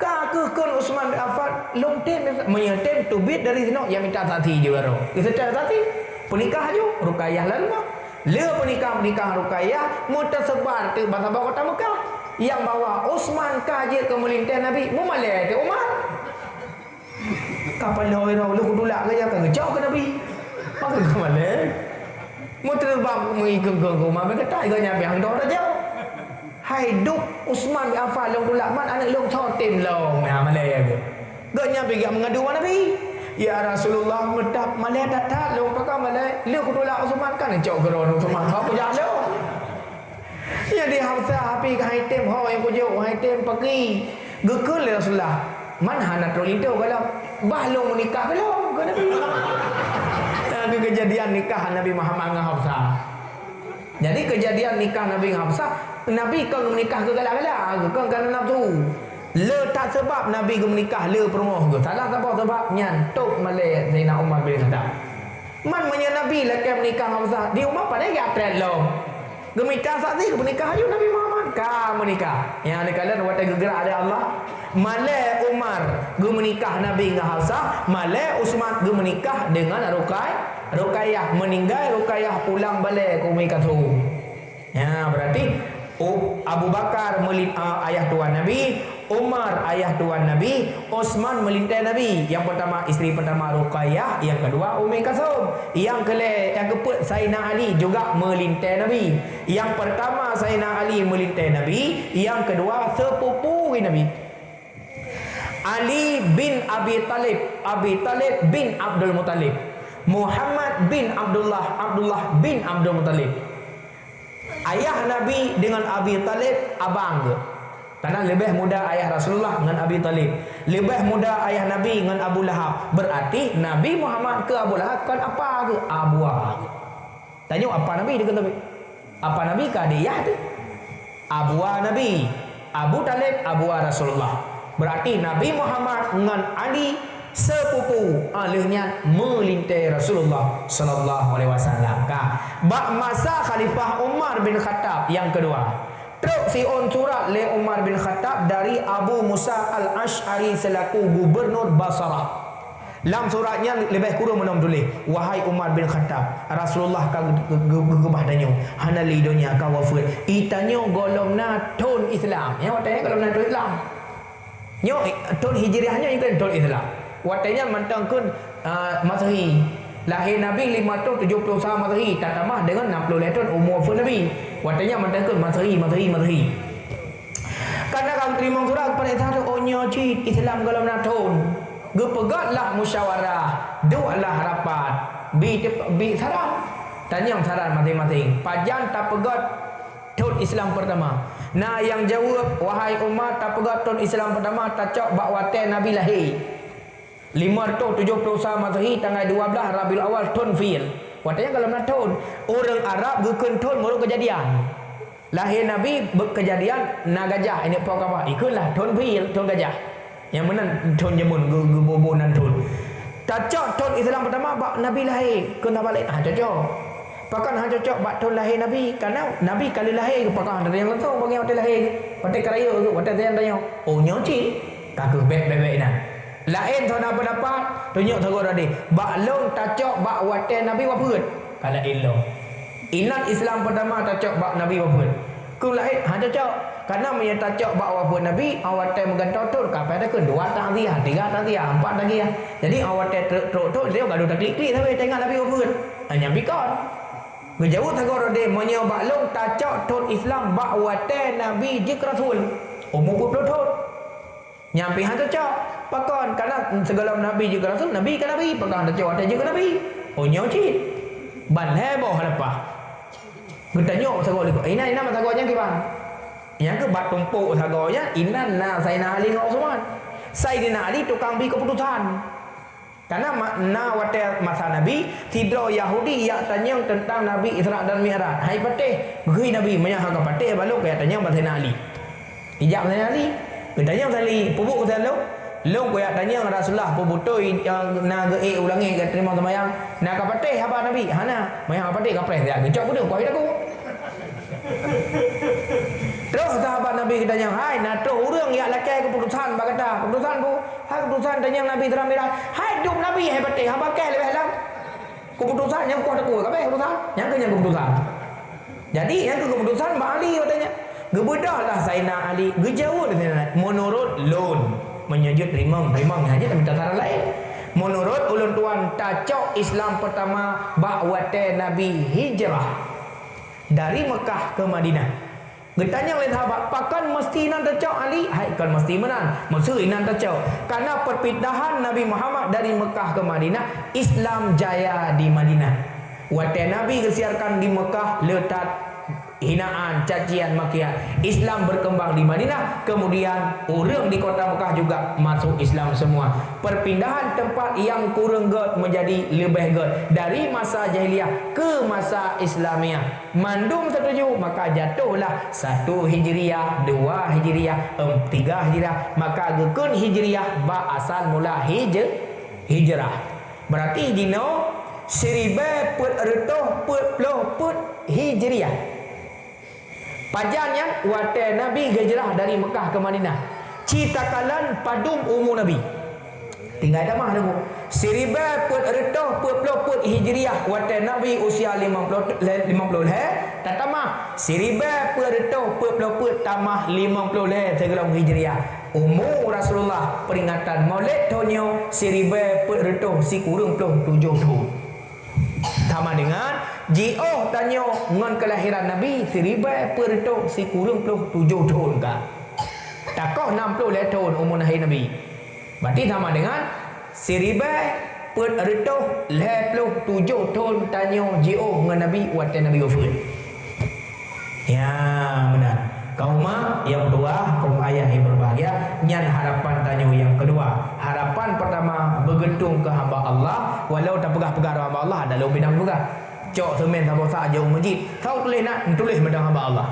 Kakekkan Utsman bin Affan long tem menyetem tubit dari sini yang minta saksi je baru. Kita saksi penikah je Ruqayyah lah rumah. Le penikah Ruqayyah mu tersebar ke bangsa kota Mekah yang bawa Utsman kaje ke melintas Nabi mu malai te Umar. Kapan lau lu kudulak ke jangan ngejauh ke Nabi. Maka ke malai. Mu terbang mengikut ke rumah berkata iganya biang dah jauh. Hai duk Utsman bin Affan long dulak man anak long thon tim long ya malai ke. Ganya pergi mengadu Nabi. Ya Rasulullah medap malai datang long pakam malai le kudulak Utsman kan jauh geron Utsman apa jalo. Ya di Hafsah api ke hai tim ho yang kujo hai tim pergi. Gekul Rasulullah. Man hana trolinto kalau bah long menikah belum ke Nabi. Tapi kejadian nikah Nabi Muhammad dengan Hafsah. Jadi kejadian nikah Nabi dengan Hafsah Nabi kau menikah ke galak-galak kau kerana nafsu le tak sebab Nabi kau menikah le permoh ke salah sebab nyantuk malai Zainal Umar bin Khattab man menya Nabi lekai menikah Hafsah di rumah pada ya atret long Gemita saksi ke menikah ayu Nabi Muhammad. Ka menikah. Yang ada kalian watai gegerak ada Allah. Malai Umar ge menikah Nabi dengan Hafsah, malai Utsman ge menikah dengan Ruqayyah. Meninggal Ruqayyah pulang balik ke Umi Kalsum. Ya, berarti Abu Bakar ayah tuan Nabi, Umar ayah tuan Nabi, Utsman melintai Nabi. Yang pertama isteri pertama Ruqayyah, yang kedua Umi Kalsum. Yang keempat Sayyidina Ali juga melintai Nabi. Yang pertama Sayyidina Ali melintai Nabi, yang kedua sepupu Nabi. Ali bin Abi Talib bin Abdul Muttalib, Muhammad bin Abdullah bin Abdul Muttalib. Ayah Nabi dengan Abi Talib abang ke? Karena lebih muda ayah Rasulullah dengan Abi Talib, lebih muda ayah Nabi dengan Abu Lahab. Berarti Nabi Muhammad ke Abu Lahab kan apa ke? Abuah. Tanya apa Nabi dia kata? Apa Nabi ke adiyah tu? Abuah Nabi, Abu Talib abuah Rasulullah. Berarti Nabi Muhammad dengan Ali sepupu, alihnya melintai Rasulullah sallallahu alaihi wasallam. Bak masa Khalifah Umar bin Khattab yang kedua. Truk fi'un surat le Umar bin Khattab dari Abu Musa al-Ash'ari selaku gubernur Basrah. Dalam suratnya lebih kurang menang tulis, wahai Umar bin Khattab, Rasulullah ka gebah danyo hanali dunia ka wafat. Itanyo golongna tun Islam. Ya watanya golongna tun Islam. Nyo tahun hijriahnya itu tahun Islam. Watanya mantangkan Masehi. Lahir Nabi 571 Masehi, tak tambah dengan 60 tahun umur Nabi. Watanya mantangkan Masehi. Karena kau terima surat kepada itu, oh nyoci Islam kalau nak tahun. Gepegatlah musyawarah, doalah rapat, bi saran. Tanya saran masing-masing. Pajan tak pegat tahun Islam pertama. Nah yang jawab, wahai Umar, tak pegat tahun Islam pertama, tak cok bakwate Nabi lahir 571 Masehi tanggal 12 Rabiul Awal tahun Fil. Watanya kalau nak tahun orang Arab bukan tahun baru kejadian. Lahir Nabi berkejadian na gajah ini apa apa. Ikutlah tahun Fil, tahun gajah. Yang mana tahun jamun gebobonan tahun. Tak cok tahun Islam pertama bak Nabi lahir, kena balik cocok. Pakan hang cocok bak tahun lahir Nabi, kerana Nabi kali lahir pakan ada yang langsung bagi waktu lahir. Waktu keraya ke waktu yang tanya. Oh nyoci. Kaku bek-bek nah. Lain tahun apa dapat? Tunjuk terus tadi. Bak long tacok bak waktu Nabi wafat. Kalau ilmu. Inat Islam pertama tacok bak Nabi wafat. Ku lahir hang cocok. Karena menyat tacok bak wafat Nabi, awat menggantau tur kapai ada ke 2 takziah, 3 takziah, 4 takziah. Jadi awat tur dia gaduh tak klik-klik sampai tengok Nabi wafat. Hanya bikon. Ngejauh tagor de menyobak long tacok tahun Islam bak wate Nabi jik Rasul umur 20 tahun nyampi hang tacok pakon karena segala Nabi jik Rasul Nabi kan Nabi pakon tacok wate jik Nabi oh nyoci ban heboh apa getanyo tagor liko ina matagornya ke bang yang ke bat tumpuk tagornya inan na Sayyidina Ali dengan Utsman. Sayyidina Ali tukang bi keputusan. Karena makna waktu masa Nabi tidak Yahudi yang tanya tentang Nabi Isra dan Mi'raj. Hai patih, gui Nabi menyahak patih balok kaya tanya Sayyidina Ali. Ijab Sayyidina Ali. Tanya Sayyidina Ali, pupuk Sayyidina Ali. Long kaya tanya Rasulullah puputoi yang naga ulangi ke terima sembahyang. Nak patih apa Nabi? Hana, menyahak patih kapres dia. Gecok pun kau aku. Terus sahabat Nabi tanya, hai nato urang ya lakai keputusan bagata. Keputusan bu, hai keputusan tanya Nabi terang bilang, hai duk Nabi hebat teh, apa ke lebih dalam. Keputusan yang kuat aku, apa keputusan? Yang kenyang keputusan. Jadi yang keputusan Mbak Ali katanya. Gebedahlah Sayyidina Ali, gejauh dengan menurut lun menyujud rimang saja tapi tak cara lain. Menurut ulun tuan tacok Islam pertama bakwate Nabi hijrah dari Mekah ke Madinah. Getanya oleh sahabat, pakan mesti nan tacok Ali? Hai kan mesti menan. Maksud nan tacok. Karena perpindahan Nabi Muhammad dari Mekah ke Madinah, Islam jaya di Madinah. Waktu Nabi kesiarkan di Mekah, letak hinaan, cacian, makian. Islam berkembang di Madinah, kemudian orang di kota Mekah juga masuk Islam semua. Perpindahan tempat yang kurang god menjadi lebih god dari masa jahiliyah ke masa Islamiah. Mandum setuju, maka jatuhlah 1 Hijriah, 2 Hijriah, 3 Hijriah, maka gekun Hijriah ba asal mula hijrah. Berarti dino 1440 Hijriah. Pajannya wate Nabi hijrah dari Mekah ke Madinah. Citakalan padum umur Nabi. Tinggal dah mah nunggu. 1440 Hijriah wate Nabi usia 50 tak tamah 1440 tamah 50 segelong Hijriah. Umur Rasulullah peringatan Maulid tahunnya 1400 si kurang 7 tahun. Sama dengan Jio tanya ngan kelahiran Nabi 1400 si kurang 7 tahun kah? Takoh 60 tahun umur Nabi. Berarti sama dengan 1400 57 tahun tanya Jio ngan Nabi waktu Nabi wafat. Ya benar. Kaum yang kedua, kaum ayah yang berbahagia, nyan harapan tanya yang kedua. Harapan pertama bergantung ke hamba Allah, walau tak pegah-pegah hamba Allah ada lu bidang juga. Cok semen tak bosak jauh masjid. Kau tulis nak tulis medang hamba Allah.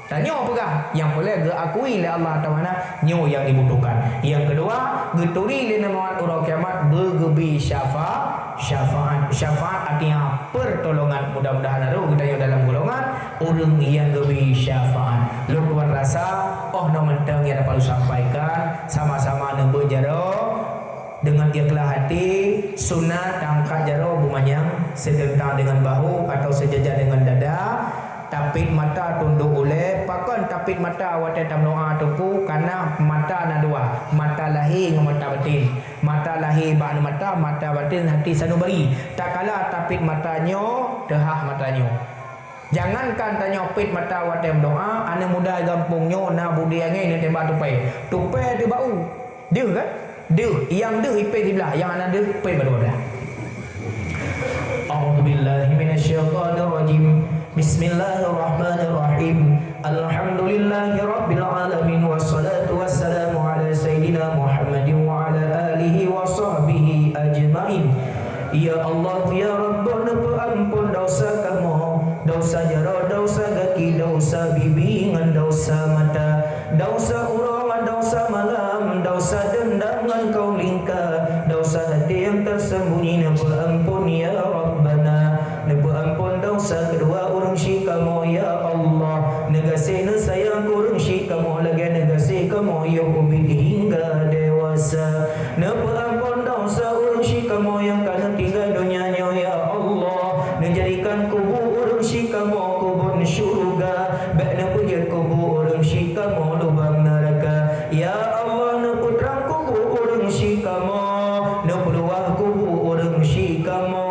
Tanya pegah yang boleh diakui oleh Allah Taala nyo yang dibutuhkan. Yang kedua, geturi le nama orang kiamat bergebi syafaat artinya pertolongan. Mudah-mudahan ada kita dalam golongan orang yang gebi syafaat. Lu tuan rasa no mentang yang dapat sampaikan sama-sama nu berjaro dengan ikhlas hati sunat angkat jaro bumanyang sedentang dengan bahu atau sejajar dengan dada. Tapit mata tunduk oleh pakon tapit mata wate tamnoa tuku karena mata na dua, mata lahir dengan mata batin. Mata lahir ba mata batin hati sanubari. Tak kala tapit matanyo dehah matanyo. Jangankan tanya pit mata wate doa ane mudah gampungnya na budi angai ni tembak tupai. Tupai dia bau. Dia kan? Dia yang dia ipai sebelah, yang ana dia ipai berdua belah. A'udzubillahi minasyaitonirrajim. Bismillahirrahmanirrahim. Alhamdulillahirabbil alamin wassalatu wassalamu ala sayidina Muhammadin wa ala alihi wa sahbihi ajmain. Ya Allah ya Rabbana ampun dosa kamu, dosa jara, dosa kaki, dosa bibi ngan dosa mata, dosa urang, dosa malam, dosa dendam ngan kau lingkar, dosa hati yang tersembunyi ampun ya Rabbana. Ampun dosa kedua urang syik kamu ya Allah. Negasi sayang urang syik kamu lagi negasi kamu ya ubi hingga dewasa. Ampun dosa urang syik kamu yang kana tinggal dunianya ya Allah. Menjadikan kubur urang syik kamu kubur syurga. Bakna pujian kubur urang syik kamu lubang neraka. Ya Allah putrang kubur urang syik kamu. Peluah kubur urang syik kamu.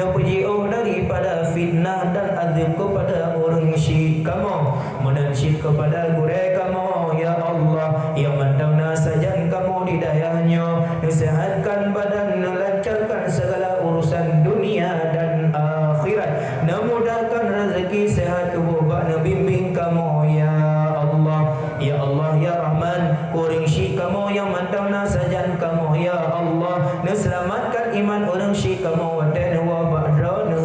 Puji daripada fitnah dan azab kepada orang syirk kamu, menan syirk kepada gure kamu ya Allah. Yang mandang nasajan kamu di dayahnya, nasihatkan badan, lancarkan segala urusan dunia dan akhirat, memudahkan rezeki sehat tubuh bak bimbing kamu ya Allah. Ya Allah ya Rahman, kuring syirk kamu yang mandang nasajan kamu ya Allah. Selamatkan iman orang syirk kamu dan wa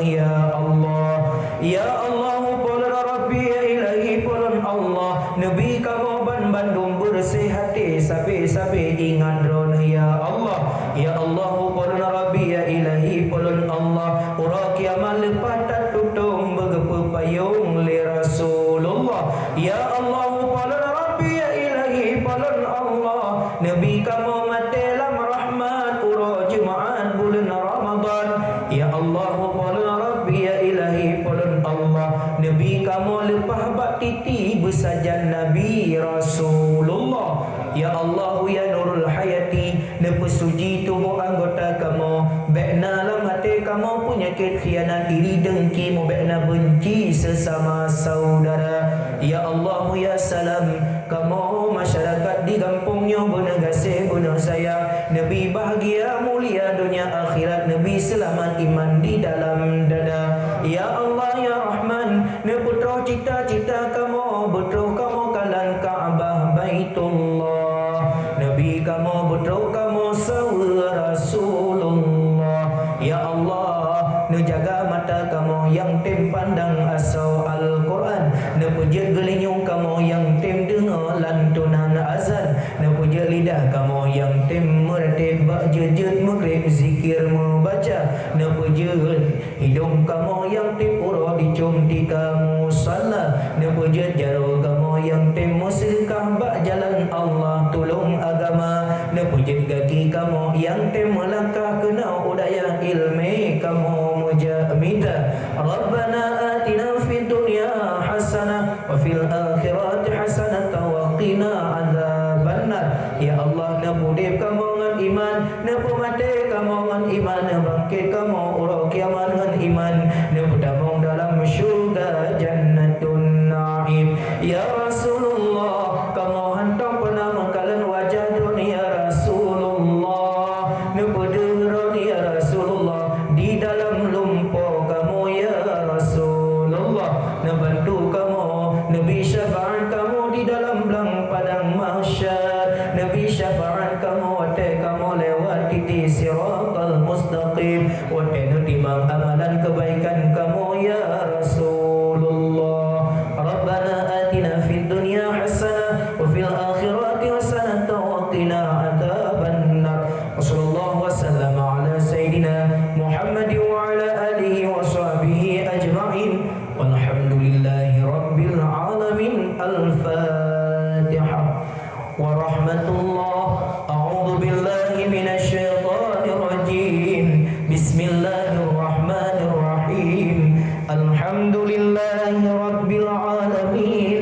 ya Allah. Ya Allah pulun Rabbi ya ilahi pulun Allah. Nabi kamu bandung bersih hati sabi-sabi ingat drone ya Allah. Ya Allah pulun Rabbi ya ilahi pulun Allah. Ura kiamat lepas tak tutung begepu payung li Rasulullah. Ya Allah pulun Rabbi ya ilahi pulun Allah. Nabi kamu mati lam rahmat ura Jumaat bulan Ramadan. Ya Allah Nabi kamu lepah bak titi bersajan Nabi Rasulullah. Ya Allah ya nurul hayati, lepas suji tubuh anggota kamu, bekna dalam hati kamu penyakit khianat diri dengki, mu bekna benci sesama saudara. Ya Allah ya salam, kamu masyarakat di kampungnya benar kasih benar sayang. Nabi bahagia mulia dunia akhirat, Nabi selamat iman di dalam dada. Ya Allah ya Rahman, putra cita-cita kamu, betul kamu kalan Ka'bah Baitullah. Nabi kamu betul kamu sawa Rasulullah. Ya Allah, jaga mata kamu yang tim pandang asal Al-Quran, pujat gelinyung kamu yang tim dengar lantunan azan, pujat lidah kamu yang tim meratib bak jejut maghrib zikir membaca, pujat hidung kamu yang tim urah dicum di kamu salah, pujat wa fil akhirati hasanatan wa qina adzabannar. Ya Allah, nebudip kamu ngan iman, nebumate kamu ngan iman, nebangkit kamu urang kiamat ngan iman, nebudamong dalam syurga jannatun na'im. Ya Rasulullah, kamu hantam pernah mengkalan wajah dunia Rasulullah, nebudurun ya Rasulullah, di dalam lumpur kamu ya Rasulullah, nebantu kamu, Nabi syafaat kamu di dalam belang padang mahsyar, Nabi syafaat kamu wate kamu lewat titik siratal mustaqim, wate nutimang amalan kebaikan kamu ya Rasulullah. Rabbana atina fid dunya hasanah wa fil akhirati hasanah wa qina adzabannar. Wassallallahu wasallam ala sayyidina Muhammad wa ala alihi wa sahbihi ajma'in. Walhamdulillahi rabbil alamin. Al-Fatihah. Wa rahmatullah. A'udzu billahi minasy syaithanir rajim. Bismillahirrahmanirrahim. Alhamdulillahi rabbil alamin.